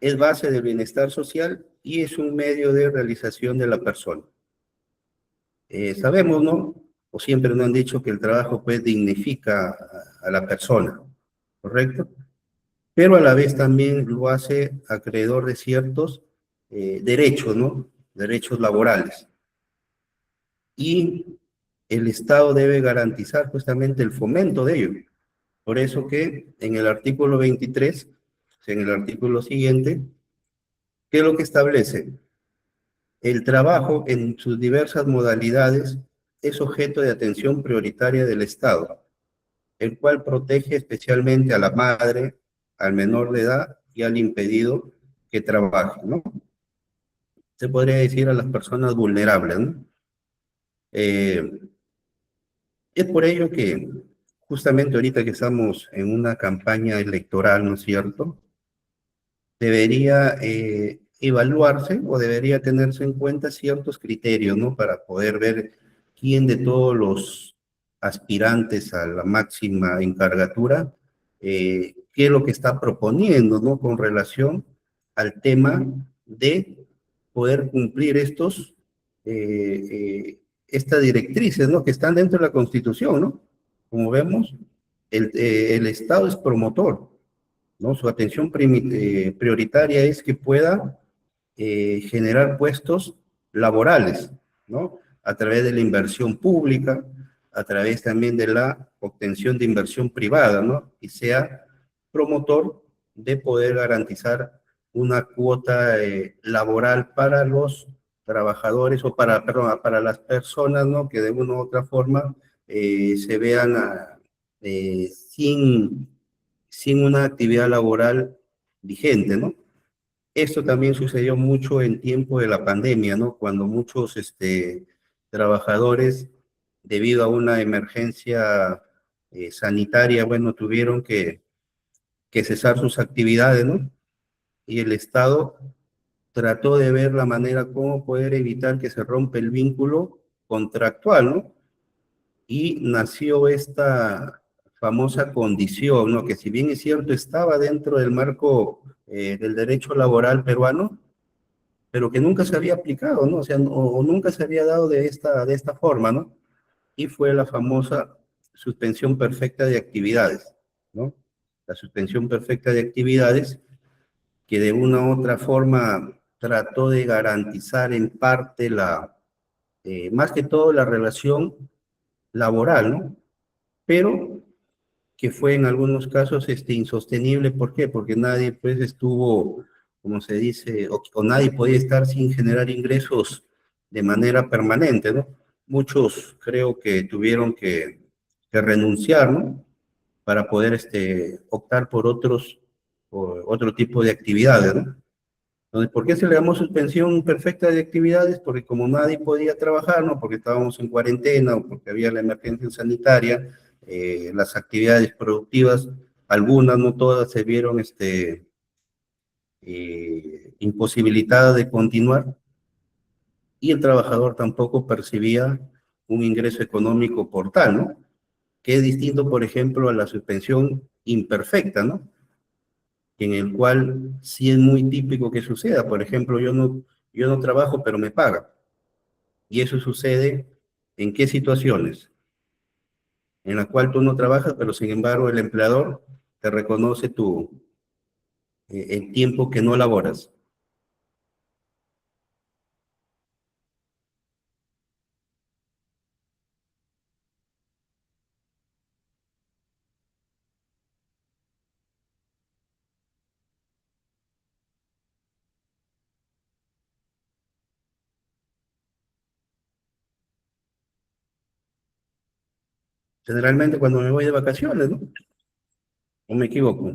Es base del bienestar social y es un medio de realización de la persona. Sabemos, ¿no? O siempre nos han dicho que el trabajo pues dignifica a la persona, ¿correcto? Pero a la vez también lo hace acreedor de ciertos derechos, ¿no? Derechos laborales. Y el Estado debe garantizar justamente el fomento de ello. Por eso que en el artículo 23, en el artículo siguiente, ¿qué es lo que establece? El trabajo en sus diversas modalidades es objeto de atención prioritaria del Estado, el cual protege especialmente a la madre, al menor de edad y al impedido que trabaje, ¿no? Se podría decir a las personas vulnerables, ¿no? Es por ello que justamente ahorita que estamos en una campaña electoral, ¿no es cierto? Debería evaluarse o debería tenerse en cuenta ciertos criterios, ¿no? Para poder ver quién de todos los aspirantes a la máxima encargatura, qué es lo que está proponiendo, ¿no? Con relación al tema de poder cumplir estas directrices, ¿no? Que están dentro de la Constitución, ¿no? Como vemos, el Estado es promotor, ¿no? Su atención prioritaria es que pueda generar puestos laborales, ¿no? A través de la inversión pública, a través también de la obtención de inversión privada, ¿no? Y sea promotor de poder garantizar una cuota laboral para los trabajadores o perdón, para las personas, ¿no? Que de una u otra forma se vean sin una actividad laboral vigente, ¿no? Esto también sucedió mucho en tiempo de la pandemia, ¿no? Cuando muchos trabajadores, debido a una emergencia sanitaria, bueno, tuvieron que cesar sus actividades, ¿no? Y el Estado trató de ver la manera cómo poder evitar que se rompa el vínculo contractual, ¿no? Y nació esta famosa condición, ¿no? Que si bien es cierto, estaba dentro del marco del derecho laboral peruano, pero que nunca se había aplicado, ¿no? O sea, o nunca se había dado de esta forma, ¿no? Y fue la famosa suspensión perfecta de actividades, ¿no? La suspensión perfecta de actividades que de una u otra forma trató de garantizar en parte más que todo la relación laboral, ¿no? Pero que fue en algunos casos insostenible. ¿Por qué? Porque nadie pues estuvo, como se dice, o nadie podía estar sin generar ingresos de manera permanente, ¿no? Muchos creo que tuvieron que renunciar, ¿no? Para poder optar por otro tipo de actividades, ¿no? Entonces, ¿por qué se le llamó suspensión perfecta de actividades? Porque como nadie podía trabajar, ¿no? Porque estábamos en cuarentena o porque había la emergencia sanitaria, las actividades productivas, algunas, no todas, se vieron imposibilitada de continuar, y el trabajador tampoco percibía un ingreso económico por tal, ¿no? Que es distinto, por ejemplo, a la suspensión imperfecta, ¿no? En el cual sí es muy típico que suceda. Por ejemplo, yo no trabajo, pero me pagan. Y eso sucede ¿en qué situaciones? En la cual tú no trabajas, pero sin embargo el empleador te reconoce el tiempo que no laboras. Generalmente cuando me voy de vacaciones, ¿no? ¿O me equivoco?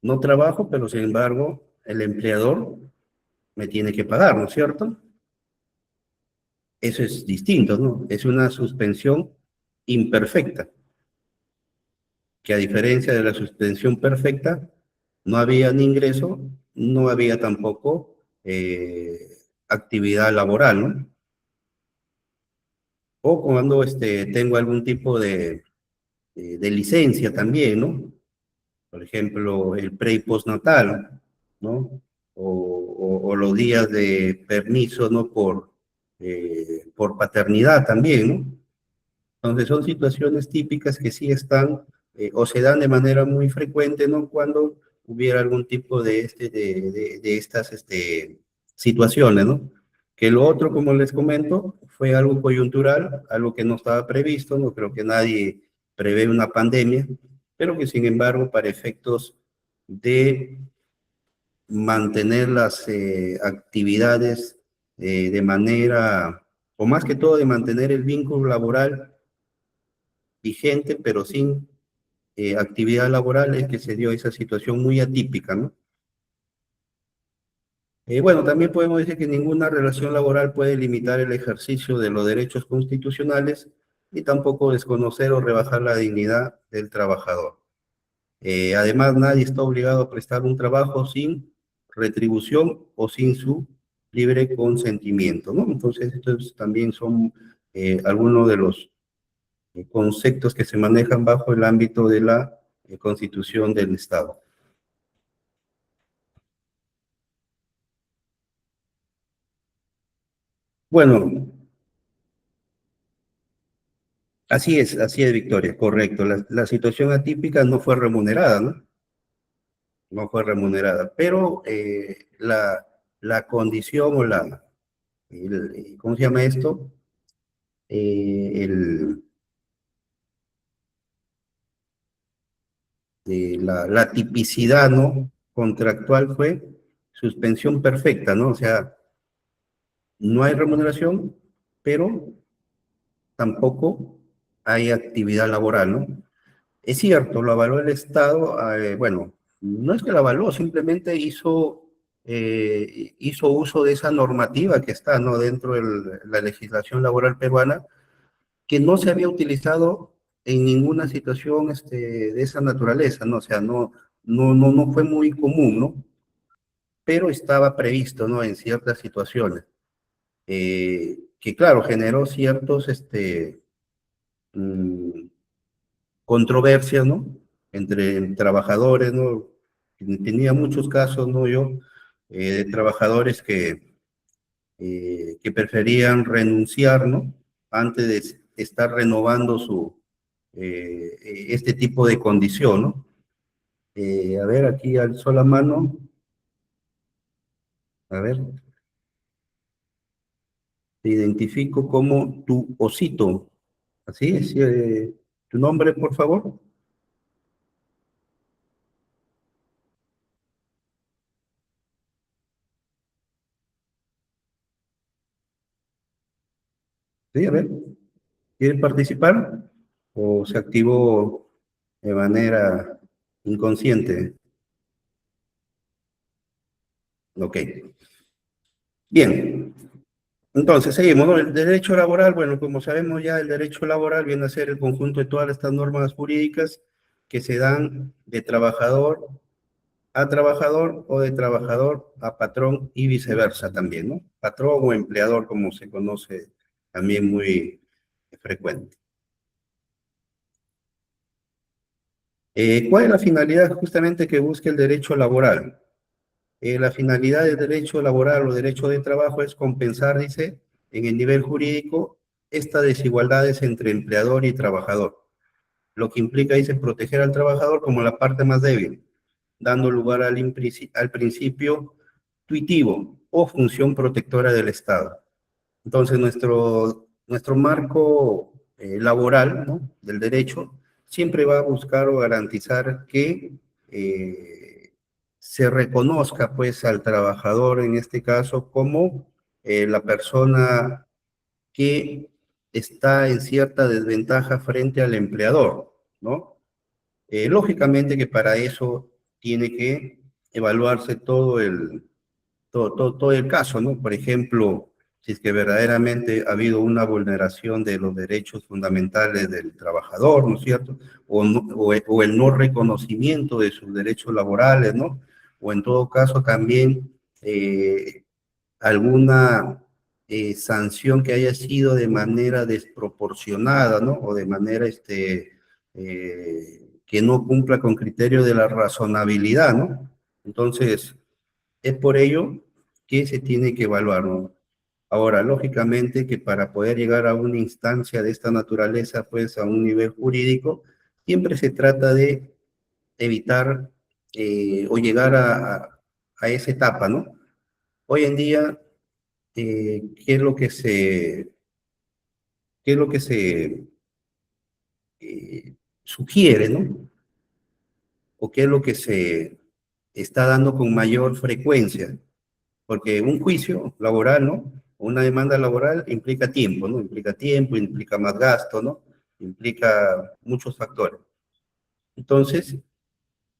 No trabajo, pero sin embargo el empleador me tiene que pagar, ¿no es cierto? Eso es distinto, ¿no? Es una suspensión imperfecta, que a diferencia de la suspensión perfecta, no había ni ingreso, no había tampoco actividad laboral, ¿no? O cuando tengo algún tipo de licencia también, ¿no? Por ejemplo, el pre y postnatal, ¿no? O los días de permiso, ¿no? Por paternidad también, ¿no? Entonces son situaciones típicas que sí están o se dan de manera muy frecuente, ¿no? Cuando hubiera algún tipo de estas situaciones, ¿no? Que lo otro, como les comento, fue algo coyuntural, algo que no estaba previsto, no creo que nadie prevé una pandemia, pero que sin embargo, para efectos de mantener las actividades de manera, o más que todo de mantener el vínculo laboral vigente, pero sin actividad laboral, es que se dio esa situación muy atípica, ¿no? Bueno, también podemos decir que ninguna relación laboral puede limitar el ejercicio de los derechos constitucionales y tampoco desconocer o rebajar la dignidad del trabajador. Además, nadie está obligado a prestar un trabajo sin retribución o sin su libre consentimiento, ¿no? Entonces, estos también son algunos de los conceptos que se manejan bajo el ámbito de la Constitución del Estado. Bueno, así es, Victoria, correcto. La situación atípica no fue remunerada, ¿no? No fue remunerada, pero la condición o ¿cómo se llama esto? El, la tipicidad, ¿no? Contractual fue suspensión perfecta, ¿no? O sea, no hay remuneración, pero tampoco hay actividad laboral, ¿no? Es cierto, lo avaló el Estado, bueno, no es que lo avaló, simplemente hizo uso de esa normativa que está, ¿no? Dentro de la legislación laboral peruana, que no se había utilizado en ninguna situación de esa naturaleza, ¿no? O sea, no fue muy común, ¿no? Pero estaba previsto, ¿no? En ciertas situaciones, que claro, generó ciertos, mm, controversias, ¿no? Entre trabajadores, ¿no? Tenía muchos casos, ¿no? Yo, de trabajadores que preferían renunciar, ¿no? Antes de estar renovando este tipo de condición, ¿no? A ver, aquí alzó la mano. A ver, te identifico como tu osito. Así es, tu nombre, por favor. Sí, a ver, ¿quiere participar? ¿O se activó de manera inconsciente? Ok. Bien. Entonces, seguimos, ¿no? El derecho laboral, bueno, como sabemos ya, el derecho laboral viene a ser el conjunto de todas estas normas jurídicas que se dan de trabajador a trabajador o de trabajador a patrón y viceversa también, ¿no? Patrón o empleador, como se conoce también muy frecuente. ¿Cuál es la finalidad justamente que busca el derecho laboral? La finalidad del derecho laboral o derecho de trabajo es compensar, dice, en el nivel jurídico, estas desigualdades entre empleador y trabajador, lo que implica, dice, proteger al trabajador como la parte más débil, dando lugar al principio tuitivo o función protectora del Estado. Entonces, nuestro marco laboral, ¿no?, del derecho siempre va a buscar o garantizar que se reconozca, pues, al trabajador, en este caso, como la persona que está en cierta desventaja frente al empleador, ¿no? Lógicamente que para eso tiene que evaluarse todo el caso, ¿no? Por ejemplo, si es que verdaderamente ha habido una vulneración de los derechos fundamentales del trabajador, ¿no es cierto? O el no reconocimiento de sus derechos laborales, ¿no? O en todo caso también alguna sanción que haya sido de manera desproporcionada, ¿no? O de manera que no cumpla con criterio de la razonabilidad, ¿no? Entonces, es por ello que se tiene que evaluar, ¿no? Ahora, lógicamente que para poder llegar a una instancia de esta naturaleza, pues a un nivel jurídico, siempre se trata de evitar o llegar a esa etapa, ¿no? Hoy en día, ¿qué es lo que se sugiere, ¿no? O qué es lo que se está dando con mayor frecuencia? Porque un juicio laboral, ¿no? Una demanda laboral implica tiempo, ¿no? Implica tiempo, implica más gasto, ¿no? Implica muchos factores. Entonces,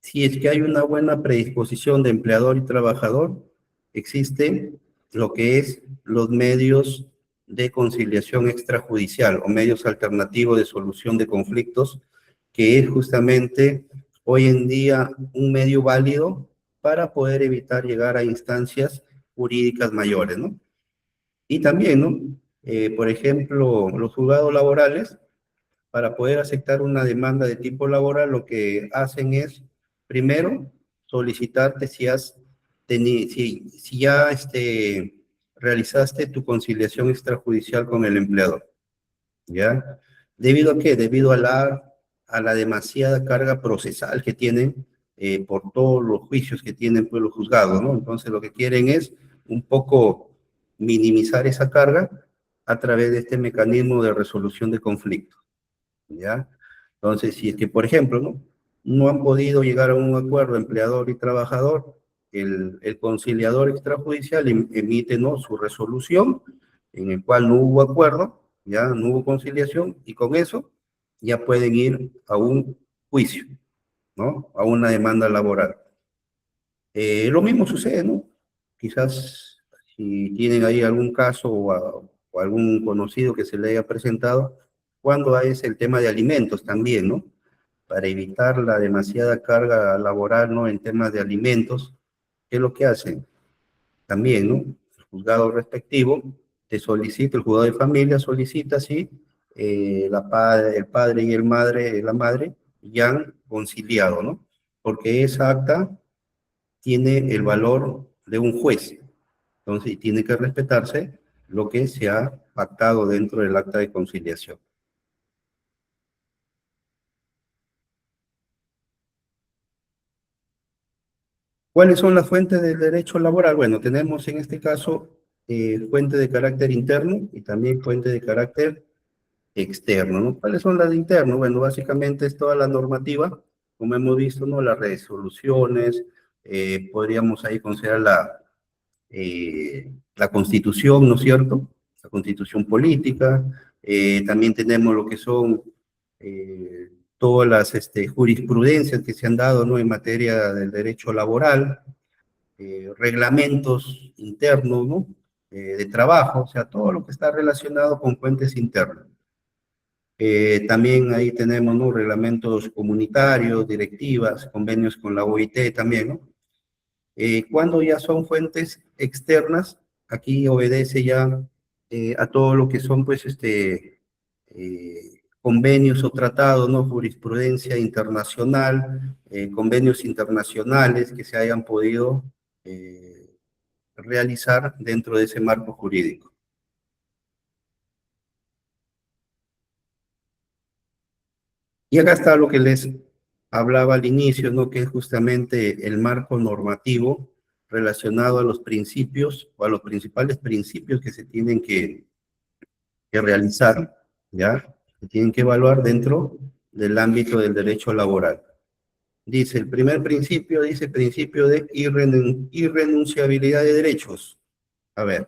si es que hay una buena predisposición de empleador y trabajador, existe lo que es los medios de conciliación extrajudicial o medios alternativos de solución de conflictos, que es justamente hoy en día un medio válido para poder evitar llegar a instancias jurídicas mayores, ¿no? Y también, ¿no? Por ejemplo, los juzgados laborales, para poder aceptar una demanda de tipo laboral, lo que hacen es, primero, solicitarte si ya realizaste tu conciliación extrajudicial con el empleador, ¿ya? ¿Debido a qué? Debido a la demasiada carga procesal que tienen por todos los juicios que tienen pues, los juzgados, ¿no? Entonces, lo que quieren es un poco minimizar esa carga a través de este mecanismo de resolución de conflictos, ¿ya? Entonces, si es que, por ejemplo, no han podido llegar a un acuerdo empleador y trabajador, el conciliador extrajudicial emite, ¿no?, su resolución en el cual no hubo acuerdo, ya no hubo conciliación, y con eso ya pueden ir a un juicio, ¿no?, a una demanda laboral. Lo mismo sucede, ¿no? Quizás si tienen ahí algún caso o algún conocido que se le haya presentado, cuando es el tema de alimentos también, ¿no? Para evitar la demasiada carga laboral, ¿no? En temas de alimentos, ¿qué es lo que hacen? También, ¿no? El juzgado respectivo te solicita, el juzgado de familia solicita, sí, el padre y la madre ya han conciliado, ¿no? Porque esa acta tiene el valor de un juez, entonces tiene que respetarse lo que se ha pactado dentro del acta de conciliación. ¿Cuáles son las fuentes del derecho laboral? Bueno, tenemos en este caso fuente de carácter interno y también fuente de carácter externo, ¿no? ¿Cuáles son las de interno? Bueno, básicamente es toda la normativa, como hemos visto, ¿no? Las resoluciones, podríamos ahí considerar la Constitución, ¿no es cierto? La Constitución política, también tenemos lo que son todas las jurisprudencias que se han dado, ¿no?, en materia del derecho laboral, reglamentos internos, ¿no?, de trabajo, o sea, todo lo que está relacionado con fuentes internas. También ahí tenemos, ¿no?, reglamentos comunitarios, directivas, convenios con la OIT también, ¿no? Cuando ya son fuentes externas, aquí obedece ya a todo lo que son, pues, convenios o tratados, ¿no? Jurisprudencia internacional, convenios internacionales que se hayan podido realizar dentro de ese marco jurídico. Y acá está lo que les hablaba al inicio, ¿no? Que es justamente el marco normativo relacionado a los principios o a los principales principios que se tienen que realizar, ¿ya? Se tienen que evaluar dentro del ámbito del derecho laboral. Dice, el primer principio, dice principio de irrenunciabilidad de derechos. A ver,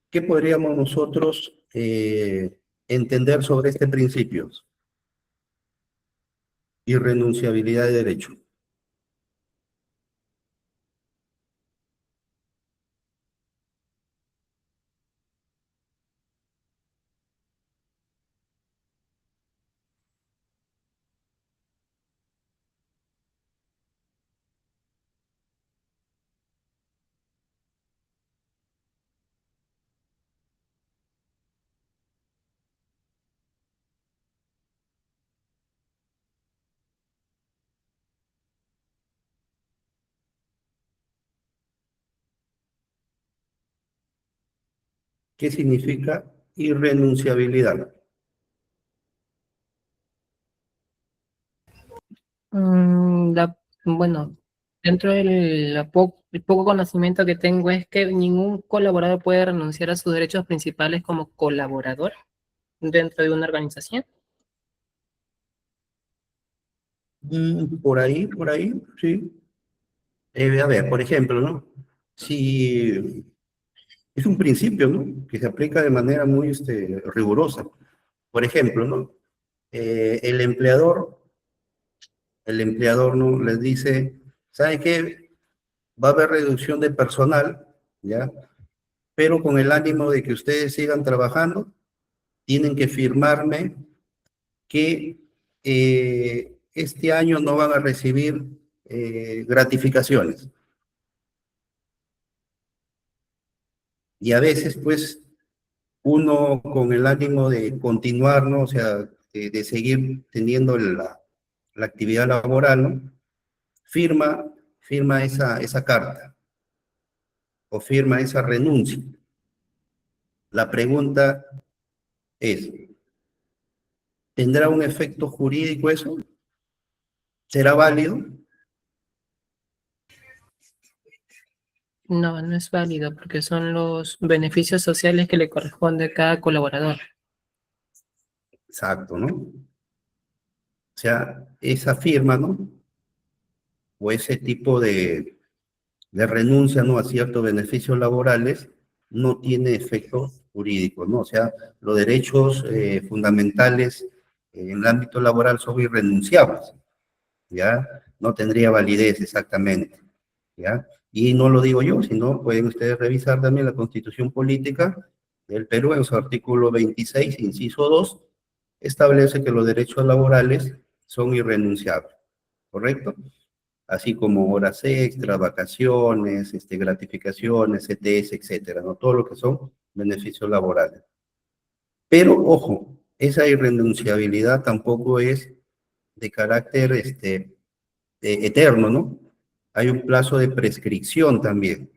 ¿qué podríamos nosotros entender sobre este principio? Irrenunciabilidad de derecho. ¿Qué significa irrenunciabilidad? Bueno, dentro el poco conocimiento que tengo es que ningún colaborador puede renunciar a sus derechos principales como colaborador dentro de una organización. Por ahí, sí. A ver, por ejemplo, ¿no? Si es un principio, ¿no? Que se aplica de manera muy rigurosa. Por ejemplo, ¿no? El empleador, ¿no? Les dice, ¿sabe qué? Va a haber reducción de personal, ¿ya? Pero con el ánimo de que ustedes sigan trabajando, tienen que firmarme que este año no van a recibir gratificaciones. Y a veces, pues, uno con el ánimo de continuar, ¿no? O sea, de seguir teniendo la actividad laboral, ¿no? Firma esa carta o firma esa renuncia. La pregunta es, ¿tendrá un efecto jurídico eso? ¿Será válido? No, no es válido porque son los beneficios sociales que le corresponde a cada colaborador. Exacto, ¿no? O sea, esa firma, ¿no? O ese tipo de renuncia, ¿no? A ciertos beneficios laborales no tiene efecto jurídico, ¿no? O sea, los derechos fundamentales en el ámbito laboral son irrenunciables, ¿ya? No tendría validez exactamente, ¿ya? Y no lo digo yo, sino pueden ustedes revisar también la Constitución Política del Perú en su artículo 26, inciso 2, establece que los derechos laborales son irrenunciables, ¿correcto? Así como horas extras, vacaciones, gratificaciones, CTS, etcétera, ¿no? Todo lo que son beneficios laborales. Pero, ojo, esa irrenunciabilidad tampoco es de carácter eterno, ¿no? Hay un plazo de prescripción también,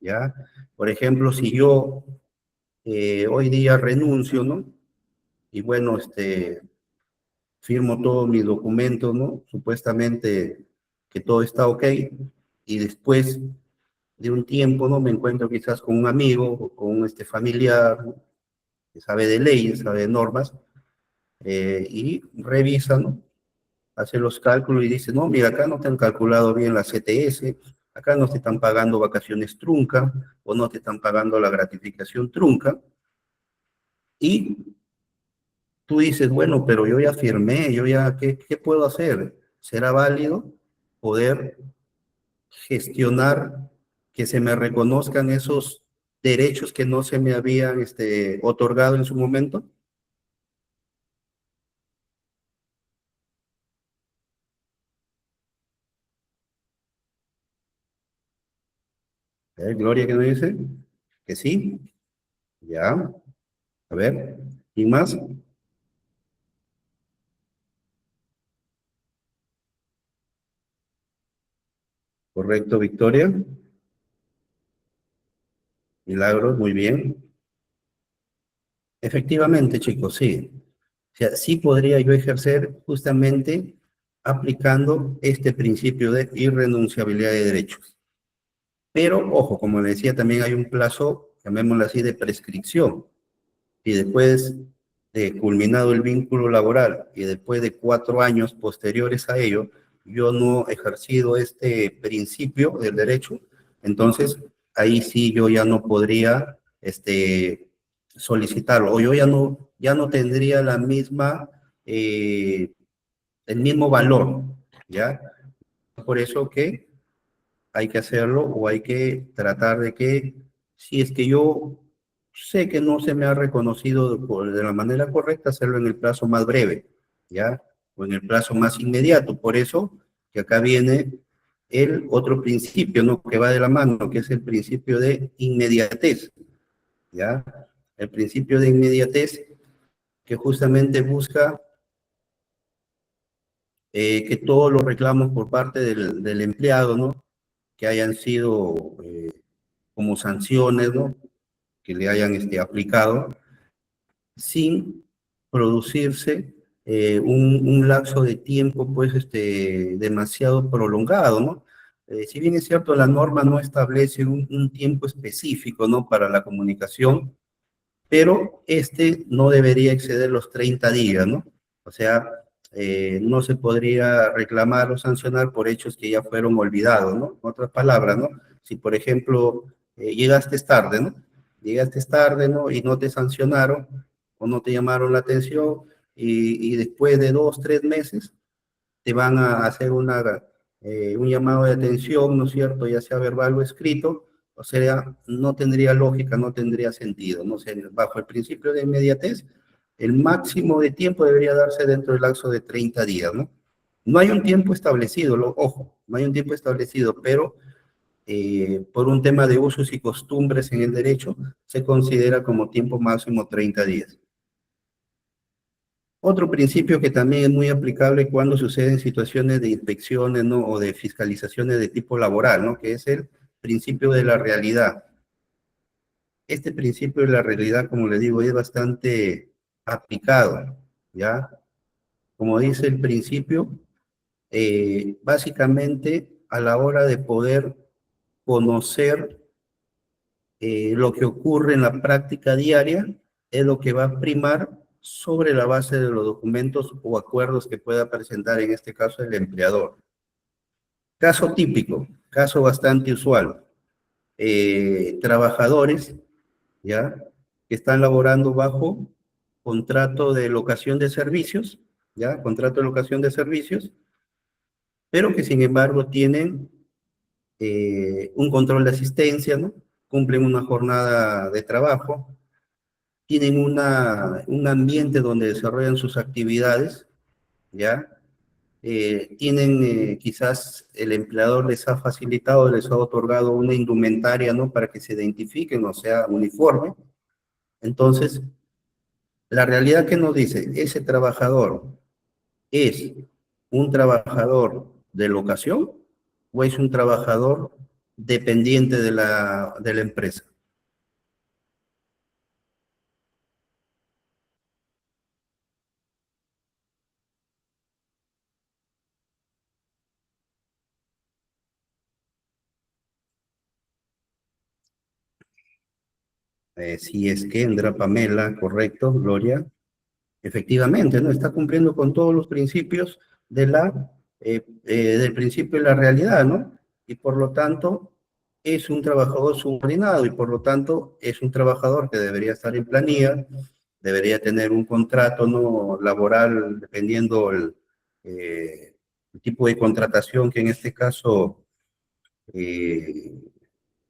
¿ya? Por ejemplo, si yo hoy día renuncio, ¿no? Y bueno, firmo todos mis documentos, ¿no? Supuestamente que todo está ok, y después de un tiempo, ¿no? Me encuentro quizás con un amigo o con un familiar, ¿no? Que sabe de leyes, sabe de normas, y revisa, ¿no? Hace los cálculos y dice, no, mira, acá no te han calculado bien la CTS, acá no te están pagando vacaciones trunca, o no te están pagando la gratificación trunca, y tú dices, bueno, pero yo ya firmé, yo ya, ¿qué puedo hacer? ¿Será válido poder gestionar que se me reconozcan esos derechos que no se me habían otorgado en su momento? Gloria, ¿qué nos dice? Que sí. Ya. A ver, ¿y más? Correcto, Victoria. Milagros, muy bien. Efectivamente, chicos, sí. O sea, sí podría yo ejercer justamente aplicando este principio de irrenunciabilidad de derechos. Pero, ojo, como le decía, también hay un plazo, llamémoslo así, de prescripción. Y después de culminado el vínculo laboral y después de 4 años posteriores a ello, yo no he ejercido este principio del derecho, entonces ahí sí yo ya no podría solicitarlo, o yo ya no tendría la misma, el mismo valor, ¿ya? Por eso que hay que hacerlo o hay que tratar de que, si es que yo sé que no se me ha reconocido de la manera correcta, hacerlo en el plazo más breve, ¿ya? O en el plazo más inmediato. Por eso que acá viene el otro principio, ¿no? Que va de la mano, que es el principio de inmediatez, ¿ya? El principio de inmediatez que justamente busca que todos los reclamos por parte del empleado, ¿no? Que hayan sido como sanciones, ¿no? Que le hayan aplicado, sin producirse un lapso de tiempo, pues, demasiado prolongado, ¿no? Si bien es cierto, la norma no establece un tiempo específico, ¿no? Para la comunicación, pero no debería exceder los 30 días, ¿no? O sea, no se podría reclamar o sancionar por hechos que ya fueron olvidados, ¿no? En otras palabras, ¿no? Si, por ejemplo, llegaste tarde, ¿no? Llegaste tarde, ¿no? Y no te sancionaron o no te llamaron la atención y después de 2, 3 meses te van a hacer un llamado de atención, ¿no es cierto? Ya sea verbal o escrito, o sea, no tendría lógica, no tendría sentido, ¿no? O sea, bajo el principio de inmediatez, el máximo de tiempo debería darse dentro del lapso de 30 días, ¿no? No hay un tiempo establecido, ojo, no hay un tiempo establecido, pero por un tema de usos y costumbres en el derecho, se considera como tiempo máximo 30 días. Otro principio que también es muy aplicable cuando suceden situaciones de inspecciones, ¿no? O de fiscalizaciones de tipo laboral, ¿no? Que es el principio de la realidad. Este principio de la realidad, como le digo, es bastante aplicado, ¿ya? Como dice el principio, básicamente a la hora de poder conocer lo que ocurre en la práctica diaria es lo que va a primar sobre la base de los documentos o acuerdos que pueda presentar, en este caso, el empleador. Caso típico, caso bastante usual. Trabajadores, ¿ya? Que están laborando bajo contrato de locación de servicios, ¿ya? Contrato de locación de servicios, pero que sin embargo tienen un control de asistencia, ¿no? Cumplen una jornada de trabajo, tienen un ambiente donde desarrollan sus actividades, ¿ya? Tienen, quizás el empleador les ha facilitado, les ha otorgado una indumentaria, ¿no? Para que se identifiquen, o sea, uniforme. Entonces, la realidad que nos dice, ese trabajador es un trabajador de locación o es un trabajador dependiente de la empresa. Si es que Kendra, Pamela, correcto, Gloria, efectivamente, ¿no? Está cumpliendo con todos los principios del principio de la realidad, ¿no? Y por lo tanto, es un trabajador subordinado y por lo tanto es un trabajador que debería estar en planilla, debería tener un contrato, ¿no? Laboral, dependiendo el tipo de contratación que en este caso eh,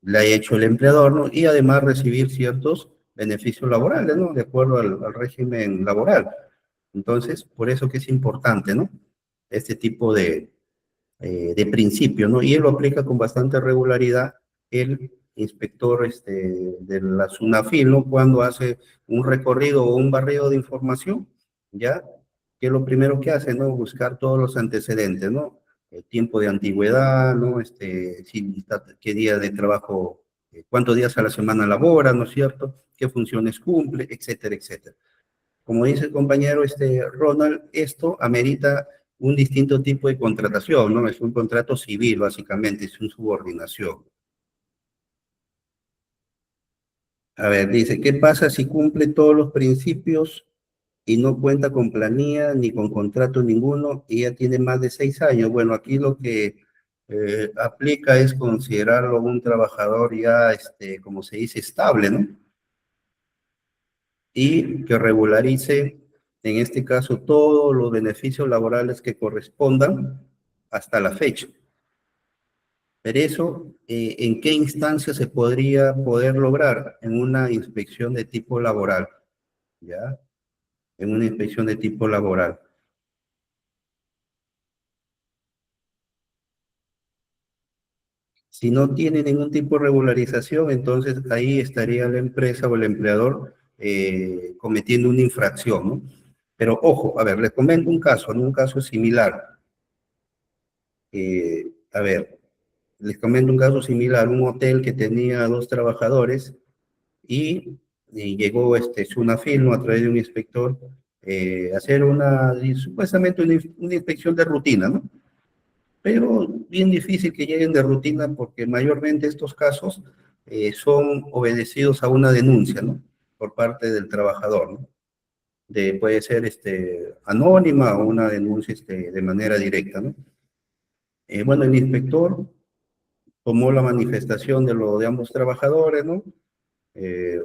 le haya hecho el empleador, ¿no? Y además recibir ciertos beneficios laborales, ¿no? De acuerdo al régimen laboral. Entonces, por eso que es importante, ¿no? Este tipo de principio, ¿no? Y él lo aplica con bastante regularidad, el inspector de la SUNAFIL, ¿no? Cuando hace un recorrido o un barrido de información, ¿ya? Que es lo primero que hace, ¿no? Buscar todos los antecedentes, ¿no? El tiempo de antigüedad, ¿no? Qué día de trabajo, cuántos días a la semana labora, ¿no es cierto? Qué funciones cumple, etcétera, etcétera. Como dice el compañero Ronald, esto amerita un distinto tipo de contratación, ¿no? Es un contrato civil, básicamente, es una subordinación. A ver, dice, ¿qué pasa si cumple todos los principios y no cuenta con planilla ni con contrato ninguno y ya tiene más de 6 años? Bueno, aquí lo que aplica es considerarlo un trabajador ya, como se dice, estable, ¿no? Y que regularice, en este caso, todos los beneficios laborales que correspondan hasta la fecha. Pero eso, ¿en qué instancia se podría lograr? En una inspección de tipo laboral, ¿ya? En una inspección de tipo laboral. Si no tiene ningún tipo de regularización, entonces ahí estaría la empresa o el empleador cometiendo una infracción, ¿no? Pero ojo, a ver, les comento un caso, ¿no? Un caso similar. A ver, les comento un caso similar, un hotel que tenía 2 trabajadores y llegó SUNAFIL, ¿no? A través de un inspector a hacer supuestamente una inspección de rutina, ¿no? Pero bien difícil que lleguen de rutina porque mayormente estos casos son obedecidos a una denuncia, ¿no? Por parte del trabajador, ¿no? Puede ser anónima o una denuncia de manera directa, ¿no? Bueno, el inspector tomó la manifestación de ambos trabajadores, ¿no? Eh,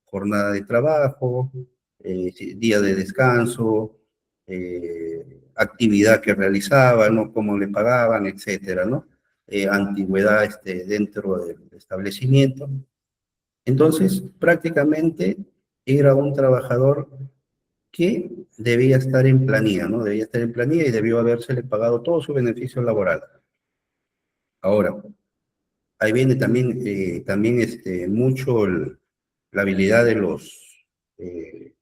jornada de trabajo, día de descanso, actividad que realizaban, ¿no? Cómo le pagaban, etcétera, ¿no? Antigüedad dentro del establecimiento. Entonces, prácticamente era un trabajador que debía estar en planilla, ¿no? Debía estar en planilla y debió habérsele pagado todo su beneficio laboral. Ahora, ahí viene también mucho la habilidad de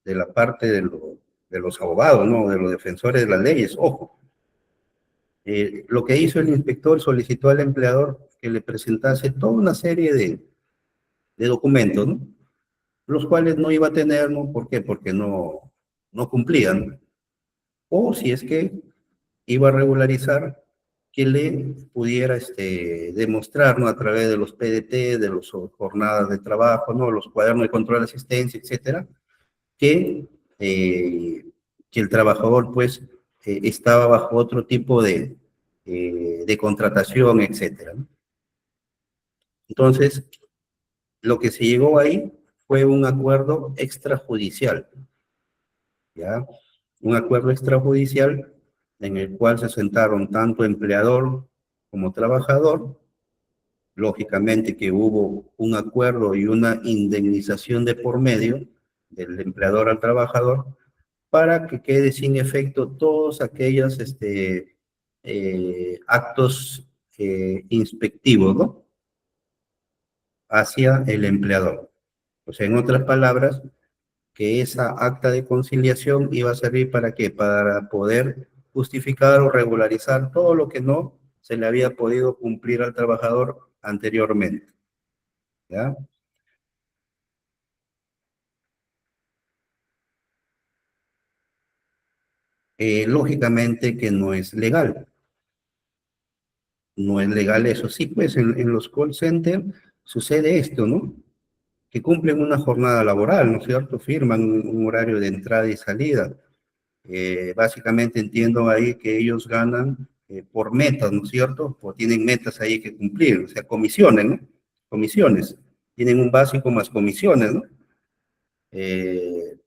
la parte de los abogados, ¿no? De los defensores de las leyes. Ojo, lo que hizo el inspector solicitó al empleador que le presentase toda una serie de documentos, ¿no? Los cuales no iba a tener, ¿no? ¿Por qué? Porque no cumplían. O si es que iba a regularizar, que le pudiera demostrar, ¿no? A través de los PDT, de las jornadas de trabajo, ¿no? Los cuadernos de control de asistencia, etcétera, que, que el trabajador, pues, estaba bajo otro tipo de contratación, etcétera, ¿no? Entonces, lo que se llegó ahí fue un acuerdo extrajudicial, ¿ya? Un acuerdo extrajudicial en el cual se sentaron tanto empleador como trabajador. Lógicamente que hubo un acuerdo y una indemnización de por medio del empleador al trabajador para que quede sin efecto todos aquellos actos inspectivos, ¿no? Hacia el empleador. O sea, en otras palabras, que esa acta de conciliación iba a servir para qué? Para poder justificar o regularizar todo lo que no se le había podido cumplir al trabajador anteriormente, ¿ya? Lógicamente que no es legal. No es legal eso. Sí, pues en los call centers sucede esto, ¿no? Que cumplen una jornada laboral, ¿no es cierto? Firman un horario de entrada y salida. Básicamente entiendo ahí que ellos ganan por metas, ¿no es cierto? O tienen metas ahí que cumplir, o sea, comisiones, ¿no? Comisiones. Tienen un básico más comisiones, ¿no? Eh,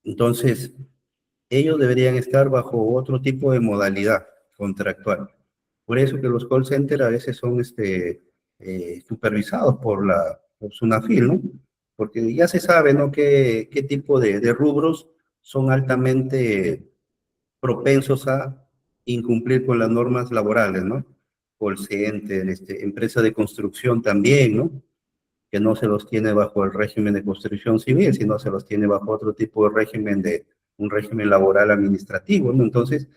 entonces, ellos deberían estar bajo otro tipo de modalidad contractual. Por eso que los call centers a veces son supervisados por SUNAFIL, ¿no? Porque ya se sabe, ¿no? Qué tipo de rubros son altamente propensos a incumplir con las normas laborales, ¿no? Call center, empresa de construcción también, ¿no? que no se los tiene bajo el régimen de construcción civil, sino se los tiene bajo otro tipo de régimen, un régimen laboral administrativo, ¿no? Entonces,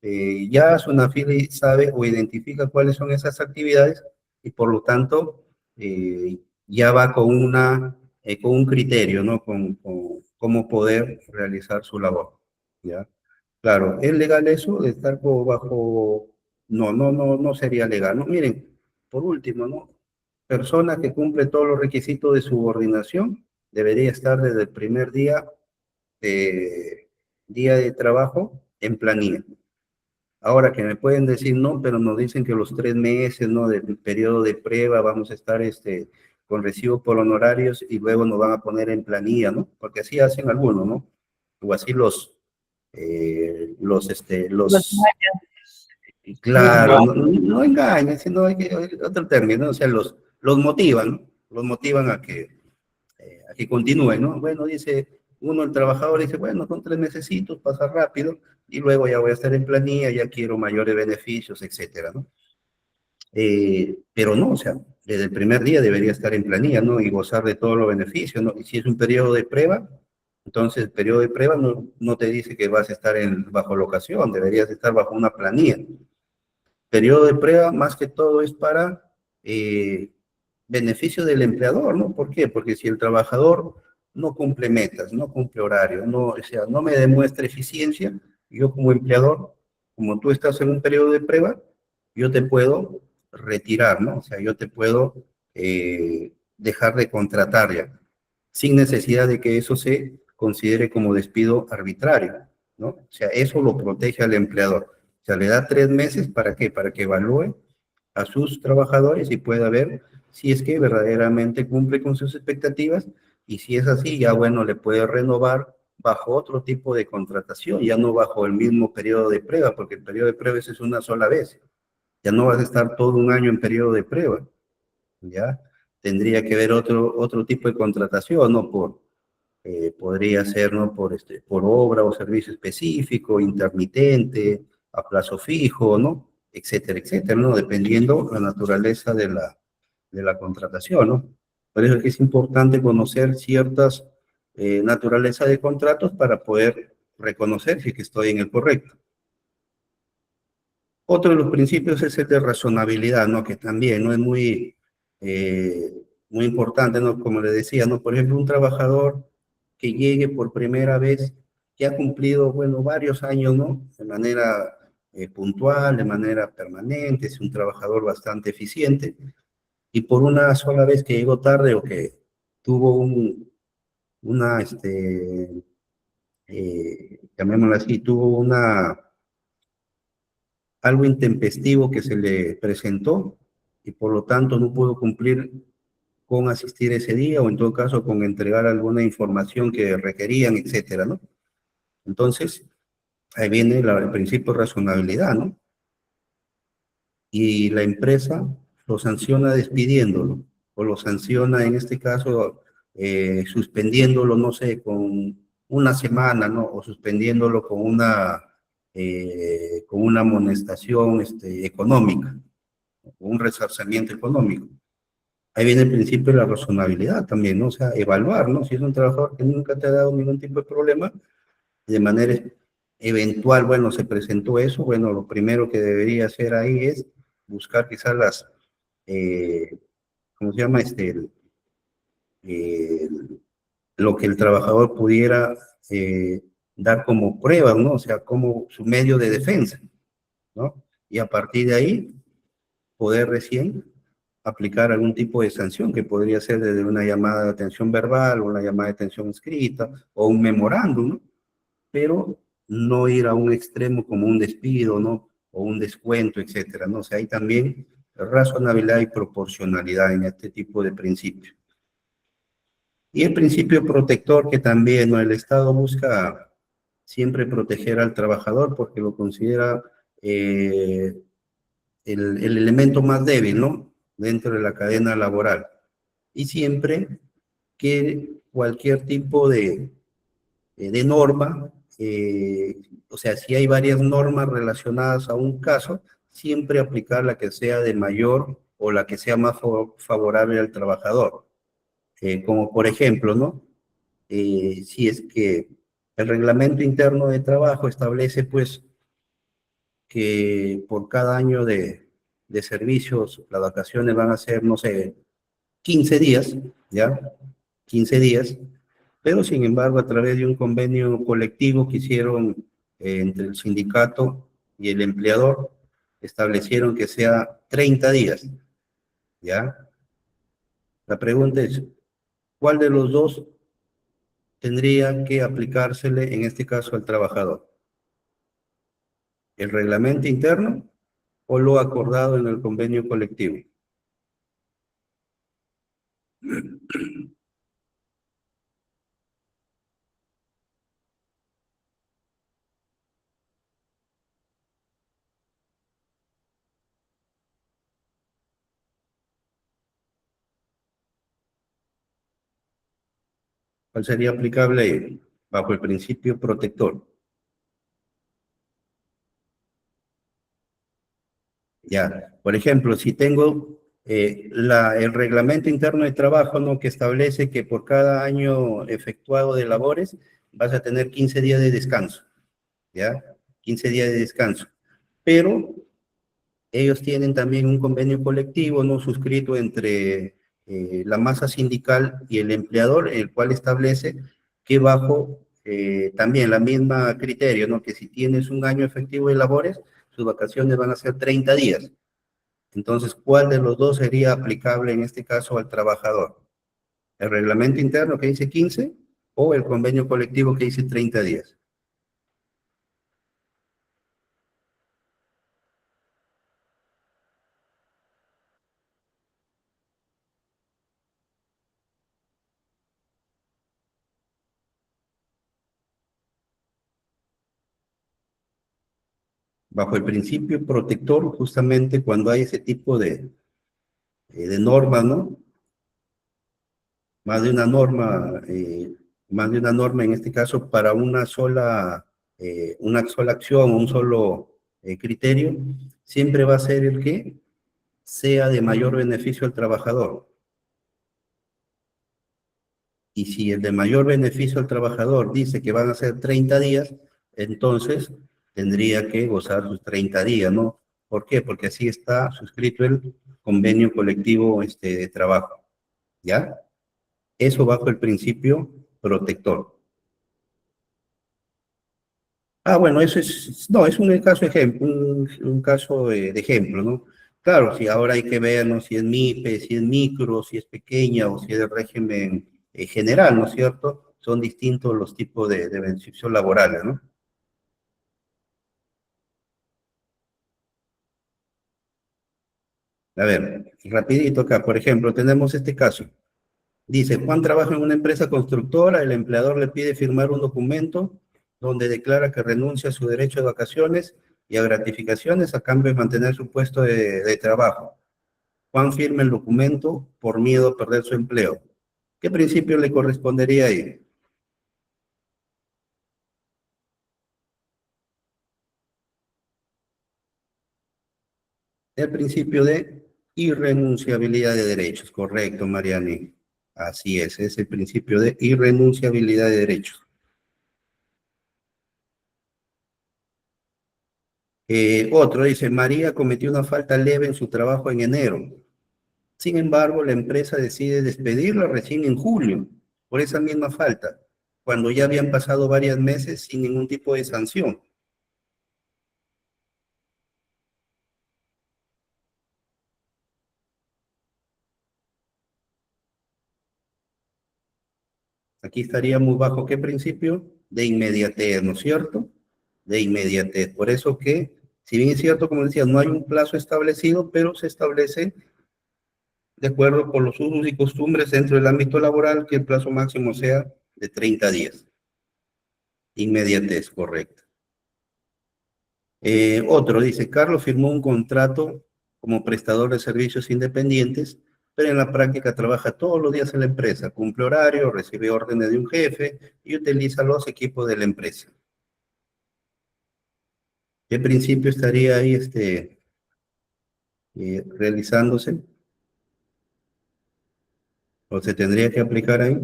ya SUNAFIL sabe o identifica cuáles son esas actividades y por lo tanto ya va con un criterio, ¿no? Con cómo poder realizar su labor, ¿ya? Claro, ¿es legal eso de estar bajo? No sería legal, ¿no? Miren, por último, ¿no? Persona que cumple todos los requisitos de subordinación debería estar desde el primer día de trabajo en planilla. Ahora que me pueden decir no, pero nos dicen que los 3 meses, ¿no? Del periodo de prueba vamos a estar con recibo por honorarios y luego nos van a poner en planilla, ¿no? Porque así hacen algunos, ¿no? O así claro, no engañan, sino hay otro término, ¿no? O sea, los motivan, ¿no? Los motivan a que continúen, ¿no? Bueno, dice uno, el trabajador dice, bueno, son 3 mesecitos, pasa rápido, y luego ya voy a estar en planilla, ya quiero mayores beneficios, etcétera, ¿no? Pero no, o sea, desde el primer día debería estar en planilla, ¿no? Y gozar de todos los beneficios, ¿no? Y si es un periodo de prueba, entonces el periodo de prueba no te dice que vas a estar bajo locación, deberías estar bajo una planilla. Periodo de prueba, más que todo, es para beneficio del empleador, ¿no? ¿Por qué? Porque si el trabajador no cumple metas, no cumple horario, o sea, no me demuestra eficiencia, yo como empleador, como tú estás en un periodo de prueba, yo te puedo retirar, ¿no? O sea, yo te puedo dejar de contratar ya, sin necesidad de que eso se considere como despido arbitrario, ¿no? O sea, eso lo protege al empleador. O sea, le da 3 meses, ¿para qué? Para que evalúe a sus trabajadores y pueda ver si es que verdaderamente cumple con sus expectativas y si es así, ya bueno, le puede renovar bajo otro tipo de contratación, ya no bajo el mismo periodo de prueba, porque el periodo de prueba es una sola vez. Ya no vas a estar todo un año en periodo de prueba, ¿ya? Tendría que haber otro tipo de contratación, ¿no? Podría ser, ¿no? Por obra o servicio específico, intermitente, a plazo fijo, ¿no? Etcétera, etcétera, ¿no? Dependiendo la naturaleza de la contratación, ¿no? Por eso es que es importante conocer ciertas naturalezas de contratos para poder reconocer si es que estoy en el correcto. Otro de los principios es el de razonabilidad, ¿no? Que también, ¿no? Es muy importante, ¿no? Como le decía, ¿no? Por ejemplo, un trabajador que llegue por primera vez, que ha cumplido, bueno, varios años, ¿no? De manera puntual, de manera permanente, es un trabajador bastante eficiente, y por una sola vez que llegó tarde o que tuvo llamémoslo así, tuvo algo intempestivo que se le presentó y por lo tanto no pudo cumplir con asistir ese día o en todo caso con entregar alguna información que requerían, etcétera, ¿no? Entonces, ahí viene el principio de razonabilidad, ¿no? Y la empresa lo sanciona despidiéndolo o lo sanciona en este caso suspendiéndolo, no sé, con una semana, ¿no? O suspendiéndolo con una amonestación económica, un resarcimiento económico. Ahí viene el principio de la razonabilidad también, ¿no? O sea, evaluar, ¿no? Si es un trabajador que nunca te ha dado ningún tipo de problema, de manera eventual, bueno, se presentó eso, bueno, lo primero que debería hacer ahí es buscar quizás ¿cómo se llama? Lo que el trabajador pudiera dar como prueba, ¿no? O sea, como su medio de defensa, ¿no? Y a partir de ahí, poder recién aplicar algún tipo de sanción que podría ser desde una llamada de atención verbal, una llamada de atención escrita o un memorándum, ¿no? Pero no ir a un extremo como un despido, ¿no? O un descuento, etcétera, ¿no? O sea, hay también razonabilidad y proporcionalidad en este tipo de principios. Y el principio protector que también, ¿no? El Estado busca siempre proteger al trabajador porque lo considera el elemento más débil, ¿no? Dentro de la cadena laboral. Y siempre que cualquier tipo de norma, o sea, si hay varias normas relacionadas a un caso, siempre aplicar la que sea de mayor o la que sea más favorable al trabajador. como por ejemplo, ¿no? Si es que el reglamento interno de trabajo establece, pues, que por cada año de servicios, las vacaciones van a ser, no sé, 15 días, ¿ya? 15 días, pero sin embargo, a través de un convenio colectivo que hicieron entre el sindicato y el empleador, establecieron que sea 30 días, ¿ya? La pregunta es, ¿cuál de los dos tendría que aplicársele, en este caso, al trabajador? ¿El reglamento interno o lo acordado en el convenio colectivo? ¿Cuál sería aplicable bajo el principio protector? Ya, por ejemplo, si tengo el reglamento interno de trabajo, ¿no? Que establece que por cada año efectuado de labores vas a tener 15 días de descanso, ¿ya? 15 días de descanso. Pero ellos tienen también un convenio colectivo, ¿no? Suscrito entre la masa sindical y el empleador, el cual establece que bajo también la misma criterio, ¿no? Que si tienes un año efectivo de labores, sus vacaciones van a ser 30 días. Entonces, ¿cuál de los dos sería aplicable en este caso al trabajador? ¿El reglamento interno que dice 15 o el convenio colectivo que dice 30 días? Bajo el principio protector, justamente cuando hay ese tipo de normas, ¿no? Más de una norma, más de una norma en este caso para una sola acción, un solo criterio, siempre va a ser el que sea de mayor beneficio al trabajador. Y si el de mayor beneficio al trabajador dice que van a ser 30 días, entonces tendría que gozar sus 30 días, ¿no? ¿Por qué? Porque así está suscrito el convenio colectivo de trabajo, ¿ya? Eso bajo el principio protector. Ah, bueno, eso es, no, es un caso ejemplo, un caso de ejemplo, ¿no? Claro, si ahora hay que ver, ¿no? Si es MIPE, si es micro, si es pequeña o si es de régimen general, ¿no es cierto? Son distintos los tipos de beneficios laborales, ¿no? A ver, rapidito acá, por ejemplo, tenemos este caso. Dice, Juan trabaja en una empresa constructora, el empleador le pide firmar un documento donde declara que renuncia a su derecho de vacaciones y a gratificaciones a cambio de mantener su puesto de trabajo. Juan firma el documento por miedo a perder su empleo. ¿Qué principio le correspondería ahí? El principio de irrenunciabilidad de derechos, correcto, Mariani. Así es el principio de irrenunciabilidad de derechos. Otro dice, María cometió una falta leve en su trabajo en enero. Sin embargo, la empresa decide despedirla recién en julio por esa misma falta, cuando ya habían pasado varios meses sin ningún tipo de sanción. Aquí estaríamos bajo qué principio? De inmediatez, ¿no es cierto? De inmediatez. Por eso que, si bien es cierto, como decía, no hay un plazo establecido, pero se establece de acuerdo con los usos y costumbres dentro del ámbito laboral que el plazo máximo sea de 30 días. Inmediatez, correcto. Otro dice, Carlos firmó un contrato como prestador de servicios independientes, pero en la práctica trabaja todos los días en la empresa, cumple horario, recibe órdenes de un jefe y utiliza los equipos de la empresa. ¿Qué principio estaría ahí realizándose? ¿O se tendría que aplicar ahí?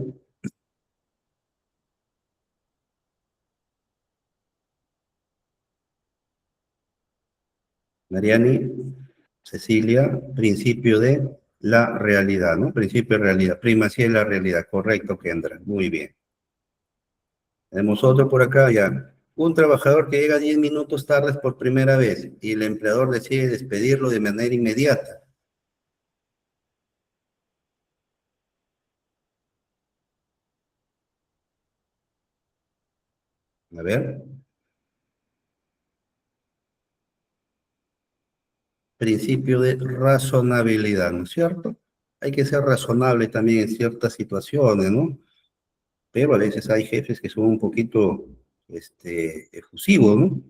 Mariani, Cecilia, principio de la realidad, ¿no? Principio de realidad, primacía de la realidad, correcto, Kendra, muy bien. Tenemos otro por acá ya. Un trabajador que llega 10 minutos tarde por primera vez y el empleador decide despedirlo de manera inmediata. A ver. Principio de razonabilidad, ¿no es cierto? Hay que ser razonable también en ciertas situaciones, ¿no? Pero a veces hay jefes que son un poquito, efusivos, ¿no?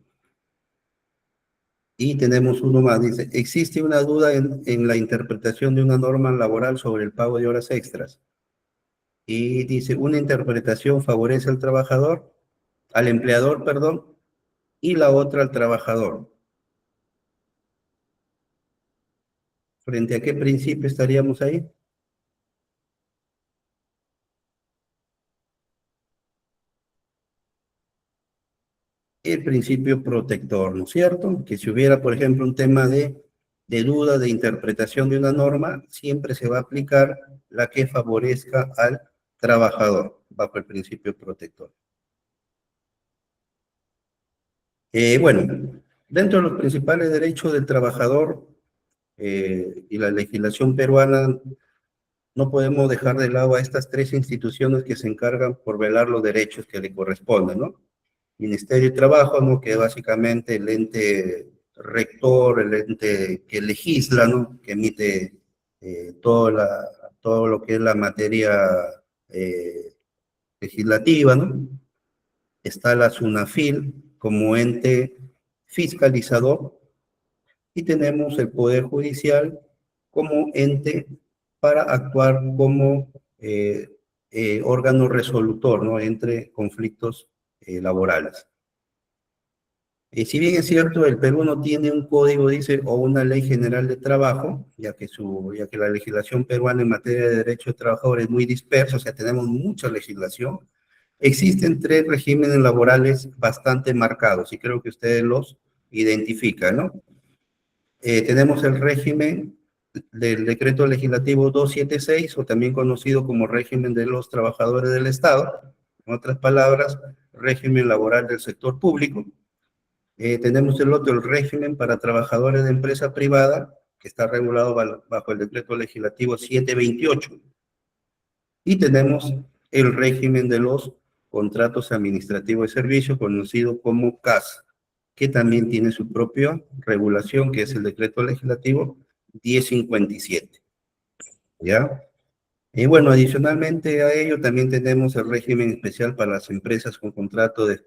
Y tenemos uno más, dice, existe una duda en la interpretación de una norma laboral sobre el pago de horas extras. Y dice, una interpretación favorece al trabajador, al empleador, perdón, y la otra al trabajador. ¿Frente a qué principio estaríamos ahí? El principio protector, ¿no es cierto? Que si hubiera, por ejemplo, un tema de duda de interpretación de una norma, siempre se va a aplicar la que favorezca al trabajador, bajo el principio protector. Bueno, dentro de los principales derechos del trabajador y la legislación peruana, no podemos dejar de lado a estas tres instituciones que se encargan por velar los derechos que le corresponden, ¿no? Ministerio de Trabajo, ¿no? Que básicamente el ente rector, el ente que legisla, ¿no? Que emite todo lo que es la materia eh, legislativa, ¿no? Está la SUNAFIL como ente fiscalizador y tenemos el Poder Judicial como ente para actuar como órgano resolutor, ¿no? Entre conflictos laborales. Si bien es cierto, el Perú no tiene un código, dice, o una ley general de trabajo, ya que la legislación peruana en materia de derechos de trabajadores es muy dispersa, o sea, tenemos mucha legislación, existen tres regímenes laborales bastante marcados, y creo que ustedes los identifican, ¿no? Tenemos el régimen del decreto legislativo 276, o también conocido como régimen de los trabajadores del Estado, en otras palabras, régimen laboral del sector público. Tenemos el otro, el régimen para trabajadores de empresa privada, que está regulado bajo el decreto legislativo 728. Y tenemos el régimen de los contratos administrativos de servicio, conocido como CAS, que también tiene su propia regulación, que es el decreto legislativo 1057. ¿Ya? Y bueno, adicionalmente a ello también tenemos el régimen especial para las empresas con contrato de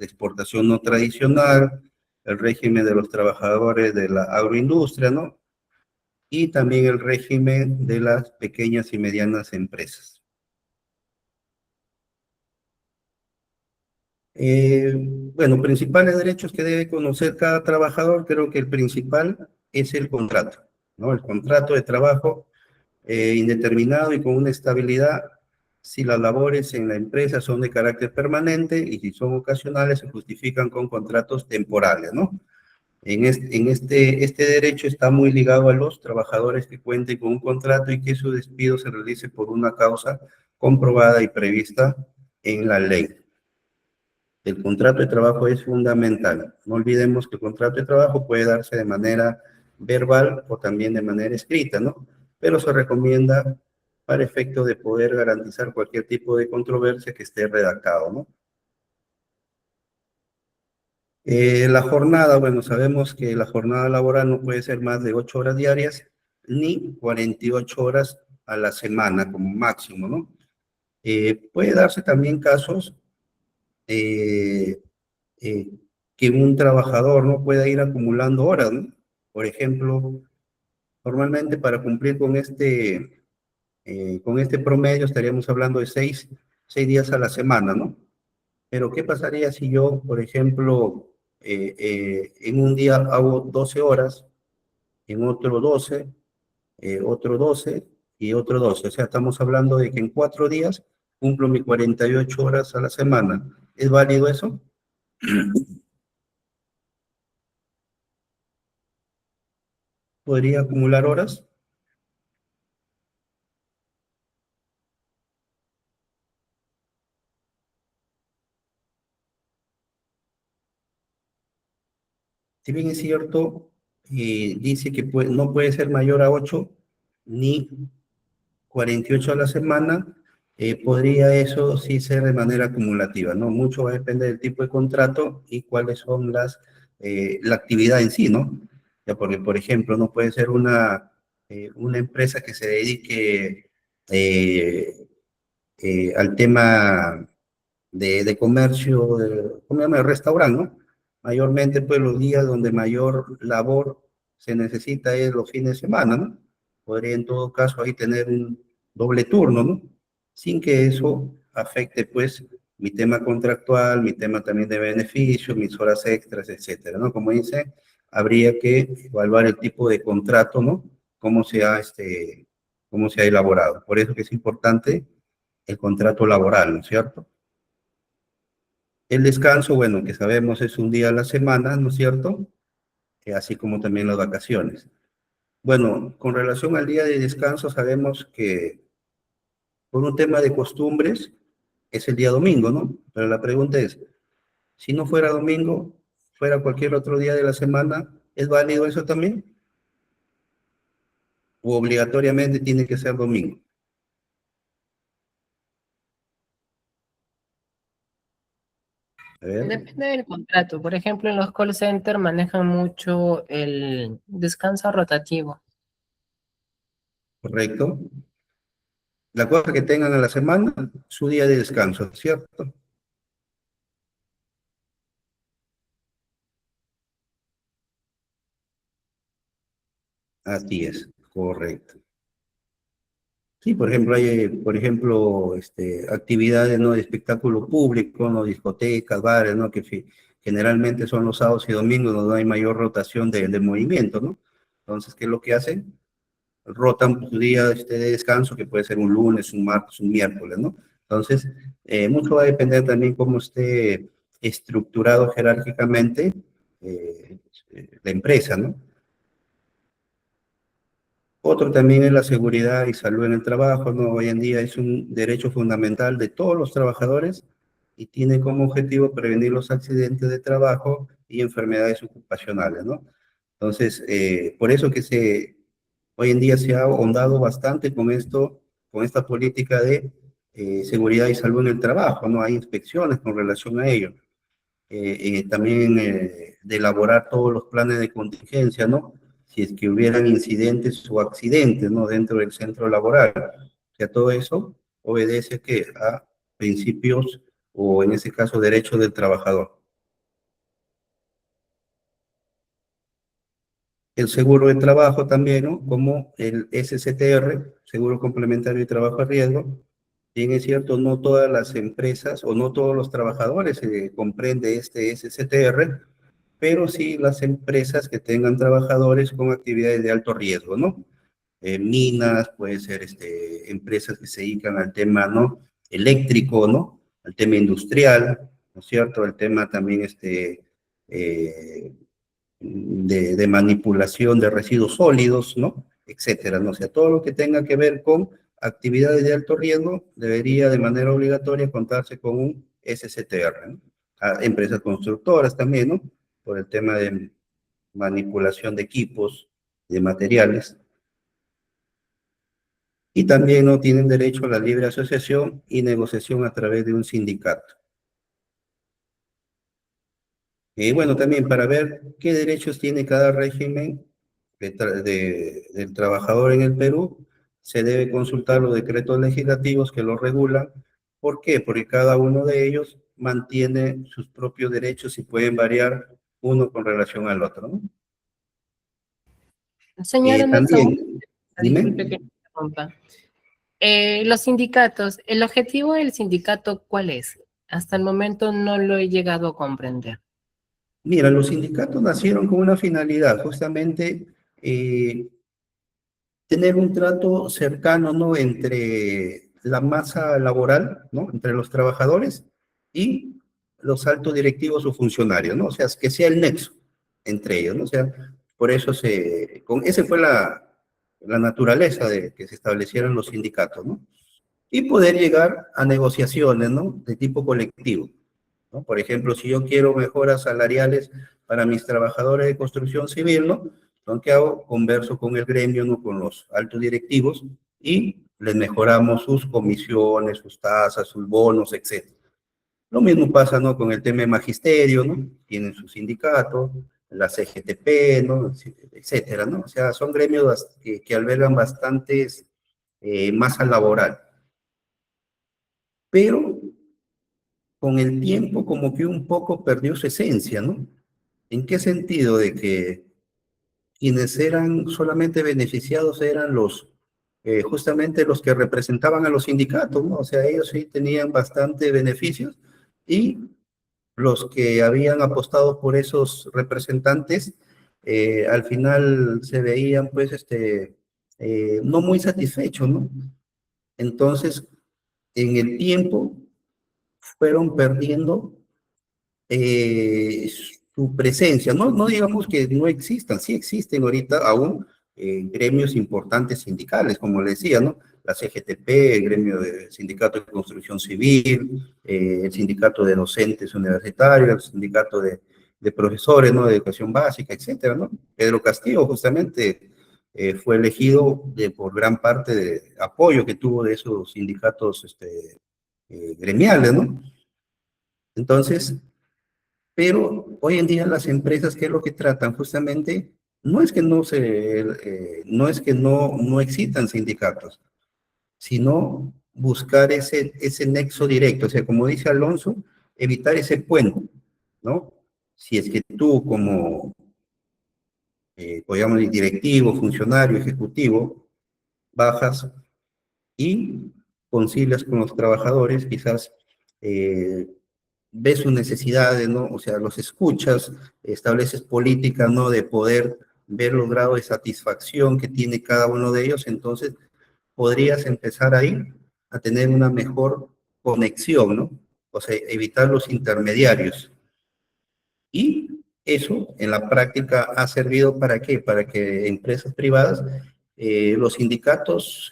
exportación no tradicional, el régimen de los trabajadores de la agroindustria, ¿no? Y también el régimen de las pequeñas y medianas empresas. Bueno, principales derechos que debe conocer cada trabajador, creo que el principal es el contrato, ¿no? El contrato de trabajo indeterminado y con una estabilidad si las labores en la empresa son de carácter permanente y si son ocasionales se justifican con contratos temporales, ¿no? Este derecho está muy ligado a los trabajadores que cuenten con un contrato y que su despido se realice por una causa comprobada y prevista en la ley. El contrato de trabajo es fundamental. No olvidemos que el contrato de trabajo puede darse de manera verbal o también de manera escrita, ¿no? Pero se recomienda para efecto de poder garantizar cualquier tipo de controversia que esté redactado, ¿no? La jornada, bueno, sabemos que la jornada laboral no puede ser más de 8 horas diarias ni 48 horas a la semana como máximo, ¿no? Puede darse también casos eh, eh, que un trabajador no pueda ir acumulando horas, ¿no? Por ejemplo, normalmente para cumplir con este promedio estaríamos hablando de 6 días a la semana, ¿no? Pero ¿qué pasaría si yo, por ejemplo, en un día hago 12 horas, en otro 12, otro 12, y otro 12. O sea, estamos hablando de que en 4 días cumplo mis 48 horas a la semana. ¿Es válido eso? ¿Podría acumular horas? Si bien es cierto, dice que no puede ser mayor a 8 ni 48 a la semana, podría eso sí ser de manera acumulativa, ¿no? Mucho va a depender del tipo de contrato y cuáles son la actividad en sí, ¿no? Ya porque, por ejemplo, no puede ser una empresa que se dedique eh, al tema de comercio, ¿cómo se llama? De restaurante, ¿no? Mayormente, pues, los días donde mayor labor se necesita es los fines de semana, ¿no? Podría, en todo caso, ahí tener un doble turno, ¿no? Sin que eso afecte, pues, mi tema contractual, mi tema también de beneficio, mis horas extras, etcétera, ¿no? Como dice, habría que evaluar el tipo de contrato, ¿no? Cómo se ha elaborado. Por eso que es importante el contrato laboral, ¿no es cierto? El descanso, bueno, que sabemos es un día a la semana, ¿no es cierto? Así como también las vacaciones. Bueno, con relación al día de descanso, sabemos que por un tema de costumbres es el día domingo, ¿no? Pero la pregunta es, si no fuera domingo, fuera cualquier otro día de la semana, ¿es válido eso también? ¿O obligatoriamente tiene que ser domingo? A ver, Depende del contrato. Por ejemplo, en los call centers manejan mucho el descanso rotativo. correcto. La cosa que tengan a la semana, su día de descanso, ¿cierto? Así es, correcto. Sí, por ejemplo, hay, por ejemplo, actividades, ¿no? De espectáculo público, ¿no? Discotecas, bares, ¿no? Generalmente son los sábados y domingos donde hay mayor rotación de movimiento, ¿no? Entonces, ¿qué es lo que hacen? Rotan su día de descanso, que puede ser un lunes, un martes, un miércoles, ¿no? Entonces, mucho va a depender también cómo esté estructurado jerárquicamente eh, la empresa, ¿no? Otro también es la seguridad y salud en el trabajo, ¿no? Hoy en día es un derecho fundamental de todos los trabajadores y tiene como objetivo prevenir los accidentes de trabajo y enfermedades ocupacionales, ¿no? Entonces, por eso que hoy en día se ha ahondado bastante con con esta política de seguridad y salud en el trabajo, ¿no? Hay inspecciones con relación a ello. También de elaborar todos los planes de contingencia, ¿no? Si es que hubieran incidentes o accidentes, ¿no? Dentro del centro laboral. O sea, todo eso obedece a principios o en ese caso derechos del trabajador. El seguro de trabajo también, ¿no? Como el SCTR, Seguro Complementario de Trabajo a Riesgo. Bien es cierto, no todas las empresas o no todos los trabajadores comprende este SCTR, pero sí las empresas que tengan trabajadores con actividades de alto riesgo, ¿no? Minas, puede ser empresas que se dedican al tema, ¿no? Eléctrico, ¿no? Al tema industrial, ¿no es cierto? El tema también eh, de manipulación de residuos sólidos, ¿no? Etcétera, ¿no? O sea, todo lo que tenga que ver con actividades de alto riesgo debería de manera obligatoria contarse con un SCTR, ¿no? A empresas constructoras también, ¿no? Por el tema de manipulación de equipos, de materiales. Y también no tienen derecho a la libre asociación y negociación a través de un sindicato. Y bueno, también para ver qué derechos tiene cada régimen del trabajador en el Perú, se debe consultar los decretos legislativos que lo regulan. ¿Por qué? Porque cada uno de ellos mantiene sus propios derechos y pueden variar uno con relación al otro, ¿no? Señor Anderson, También, disculpe dime. que me interrumpa. Los sindicatos, ¿el objetivo del sindicato cuál es? Hasta el momento no lo he llegado a comprender. Mira, los sindicatos nacieron con una finalidad, justamente tener un trato cercano, ¿no? Entre la masa laboral, ¿no? Entre los trabajadores y los altos directivos o funcionarios, ¿no? O sea, que sea el nexo entre ellos, ¿no? O sea, por eso esa fue la naturaleza de que se establecieran los sindicatos, ¿no? Y poder llegar a negociaciones, ¿no? De tipo colectivo, ¿no? Por ejemplo, si yo quiero mejoras salariales para mis trabajadores de construcción civil, ¿no? Entonces, ¿qué hago? Converso con el gremio, ¿no? Con los altos directivos y les mejoramos sus comisiones, sus tasas, sus bonos, etc. Lo mismo pasa, ¿no? Con el tema de magisterio, ¿no? Tienen su sindicato, la CGTP, ¿no? Etcétera, ¿no? O sea, son gremios que albergan bastantes masa laboral. Pero con el tiempo como que un poco perdió su esencia, ¿no? ¿En qué sentido? De que quienes eran solamente beneficiados eran justamente los que representaban a los sindicatos, ¿no? O sea, ellos sí tenían bastante beneficios y los que habían apostado por esos representantes, al final se veían, pues, no muy satisfechos, ¿no? Entonces, en el tiempo fueron perdiendo eh, su presencia. No, no digamos que no existan, sí existen ahorita aún gremios importantes sindicales, como le decía, ¿no? La CGTP, el gremio de sindicato de construcción civil, el sindicato de docentes universitarios, el sindicato de profesores, ¿no? De educación básica, etcétera, ¿no? Pedro Castillo justamente fue elegido por gran parte de apoyo que tuvo de esos sindicatos gremiales, ¿no? Entonces, pero hoy en día las empresas, ¿qué es lo que tratan? Justamente, no es que no existan sindicatos, sino buscar ese nexo directo. O sea, como dice Alonso, evitar ese puente, ¿no? Si es que tú como, podríamos decir, directivo, funcionario, ejecutivo, bajas y concilias con los trabajadores, quizás eh, ves sus necesidades, ¿no? O sea, los escuchas, estableces políticas, ¿no? De poder ver los grados de satisfacción que tiene cada uno de ellos, entonces podrías empezar ahí a tener una mejor conexión, ¿no? O sea, evitar los intermediarios. Y eso en la práctica ha servido para qué? Para que empresas privadas, los sindicatos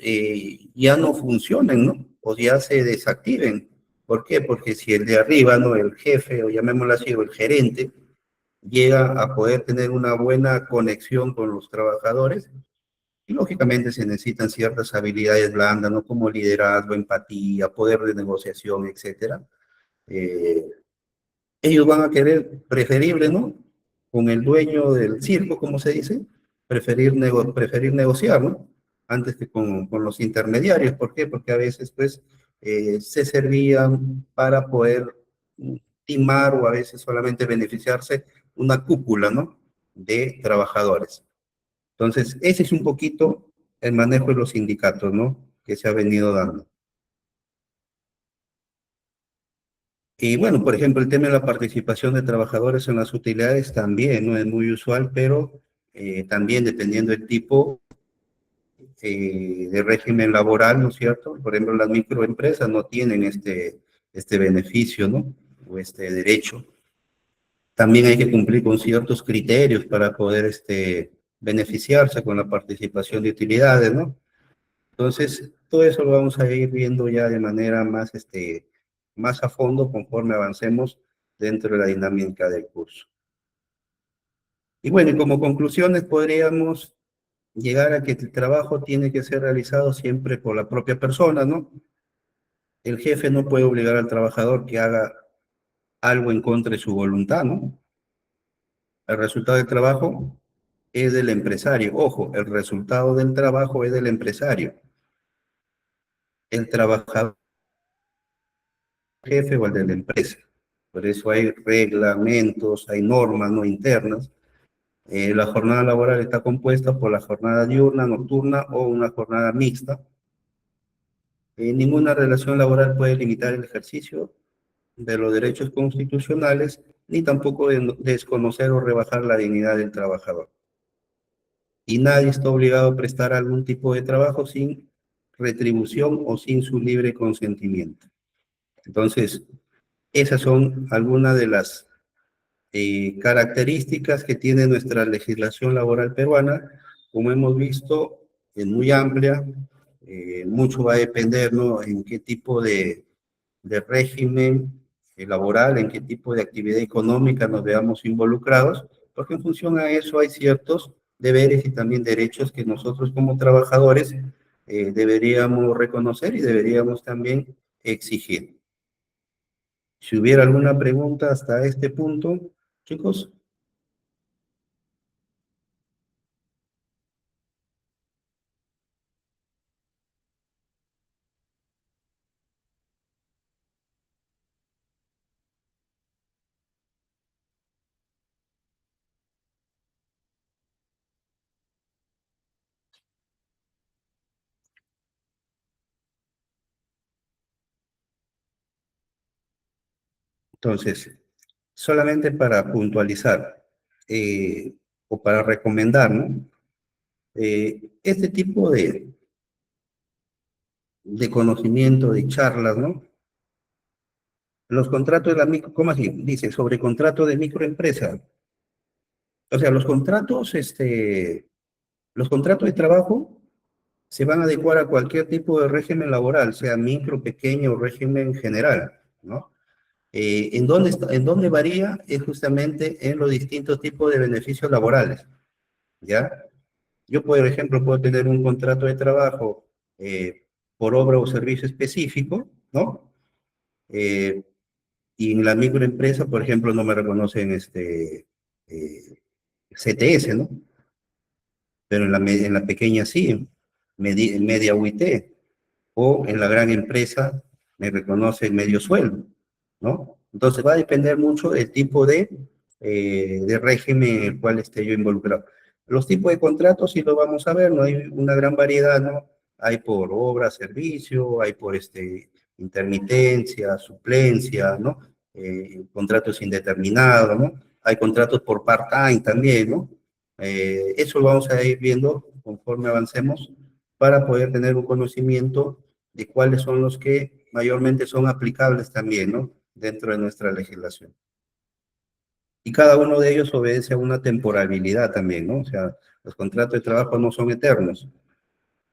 ya no funcionen, ¿no? O ya se desactiven. ¿Por qué? Porque si el de arriba, ¿no? El jefe, o llamémoslo así, o el gerente, llega a poder tener una buena conexión con los trabajadores, y lógicamente se necesitan ciertas habilidades blandas, ¿no? Como liderazgo, empatía, poder de negociación, etcétera. Eh, Ellos van a querer, preferible, ¿no? Con el dueño del circo, como se dice, preferir negociar, ¿no? Antes que con los intermediarios. ¿Por qué? Porque a veces, pues, se servían para poder timar o a veces solamente beneficiarse una cúpula, ¿no? De trabajadores. Entonces, ese es un poquito el manejo de los sindicatos, ¿no? Que se ha venido dando. Y bueno, por ejemplo, el tema de la participación de trabajadores en las utilidades también no es muy usual, pero también dependiendo del tipo de régimen laboral, ¿no es cierto? Por ejemplo, las microempresas no tienen este beneficio, ¿no? O este derecho. También hay que cumplir con ciertos criterios para poder beneficiarse con la participación de utilidades, ¿no? Entonces, todo eso lo vamos a ir viendo ya de manera más a fondo conforme avancemos dentro de la dinámica del curso. Y bueno, y como conclusiones podríamos llegar a que el trabajo tiene que ser realizado siempre por la propia persona, ¿no? El jefe no puede obligar al trabajador que haga algo en contra de su voluntad, ¿no? El resultado del trabajo es del empresario. Ojo, el resultado del trabajo es del empresario. El trabajador jefe o el de la empresa. Por eso hay reglamentos, hay normas no internas. La jornada laboral está compuesta por la jornada diurna, nocturna o una jornada mixta. Ninguna relación laboral puede limitar el ejercicio de los derechos constitucionales, ni tampoco desconocer o rebajar la dignidad del trabajador. y nadie está obligado a prestar algún tipo de trabajo sin retribución o sin su libre consentimiento. Entonces, esas son algunas de las características que tiene nuestra legislación laboral peruana. Como hemos visto, es muy amplia, mucho va a depender, ¿no?, en qué tipo de régimen laboral, en qué tipo de actividad económica nos veamos involucrados, porque en función a eso hay ciertos deberes y también derechos que nosotros como trabajadores deberíamos reconocer y deberíamos también exigir. Si hubiera alguna pregunta hasta este punto, chicos. Entonces, solamente para puntualizar o para recomendar, ¿no? Este tipo de conocimiento, de charlas, ¿no? Los contratos de la micro, ¿cómo así? Dice, sobre contrato de microempresa. O sea, los contratos de trabajo se van a adecuar a cualquier tipo de régimen laboral, sea micro, pequeño o régimen general, ¿no? ¿En dónde varía? Es justamente en los distintos tipos de beneficios laborales, ¿ya? Yo, por ejemplo, puedo tener un contrato de trabajo por obra o servicio específico, ¿no? Eh, y en la microempresa, por ejemplo, no me reconocen CTS, ¿no? Pero en la pequeña sí, media UIT, o en la gran empresa me reconoce el medio sueldo, ¿no? Entonces va a depender mucho del tipo de régimen en el cual esté yo involucrado. Los tipos de contratos sí lo vamos a ver, ¿no? Hay una gran variedad, ¿no? Hay por obra, servicio, hay por intermitencia, suplencia, ¿no? Contratos indeterminados, ¿no? Hay contratos por part-time también, ¿no? Eso lo vamos a ir viendo conforme avancemos para poder tener un conocimiento de cuáles son los que mayormente son aplicables también, ¿no? Dentro de nuestra legislación. Y cada uno de ellos obedece a una temporalidad también, ¿no? O sea, los contratos de trabajo no son eternos.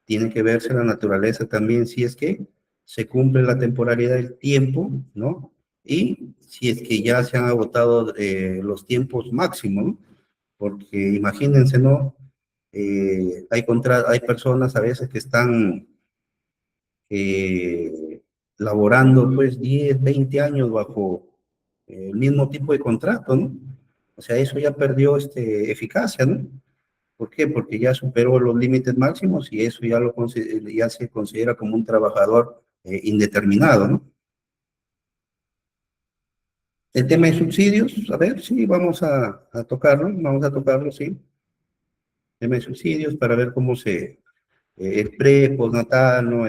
Tiene que verse la naturaleza también si es que se cumple la temporalidad del tiempo, ¿no? Y si es que ya se han agotado los tiempos máximos, ¿no? Porque imagínense, ¿no? Hay personas a veces que están laborando pues 10, 20 años bajo el mismo tipo de contrato, ¿no? O sea, eso ya perdió eficacia, ¿no? ¿Por qué? Porque ya superó los límites máximos y eso ya se considera como un trabajador indeterminado, ¿no? El tema de subsidios, a ver, sí, vamos a tocarlo, sí. El tema de subsidios para ver cómo el postnatal, ¿no?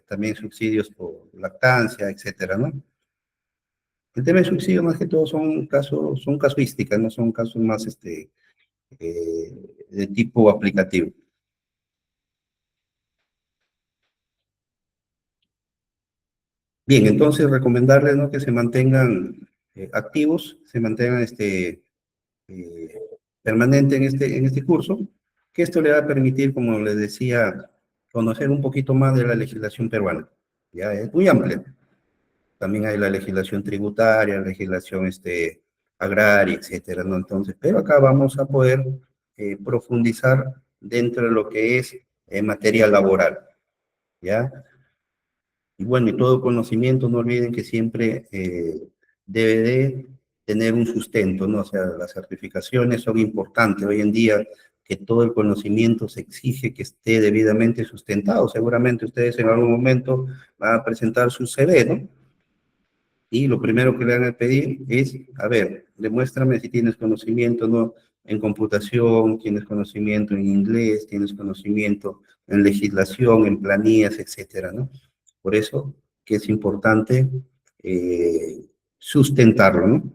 También subsidios por lactancia, etcétera, ¿no? El tema de subsidios más que todo son casuísticas, no son casos más de tipo aplicativo. Bien, entonces recomendarles, ¿no?, que se mantengan activos, se mantengan permanente en este curso, que esto le va a permitir, como les decía, conocer un poquito más de la legislación peruana. Ya es muy amplia. También hay la legislación tributaria, legislación agraria, etcétera, ¿no? Entonces, pero acá vamos a poder profundizar dentro de lo que es materia laboral, ¿ya? Y bueno, y todo conocimiento, no olviden que siempre debe de tener un sustento, ¿no? O sea, las certificaciones son importantes. Hoy en día que todo el conocimiento se exige que esté debidamente sustentado. Seguramente ustedes en algún momento van a presentar su CV, ¿no? Y lo primero que le van a pedir es, a ver, demuéstrame si tienes conocimiento, ¿no?, en computación, tienes conocimiento en inglés, tienes conocimiento en legislación, en planillas, etcétera, ¿no? Por eso que es importante sustentarlo, ¿no?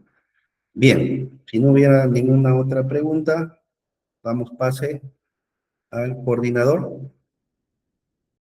Bien, si no hubiera ninguna otra pregunta, damos pase al coordinador.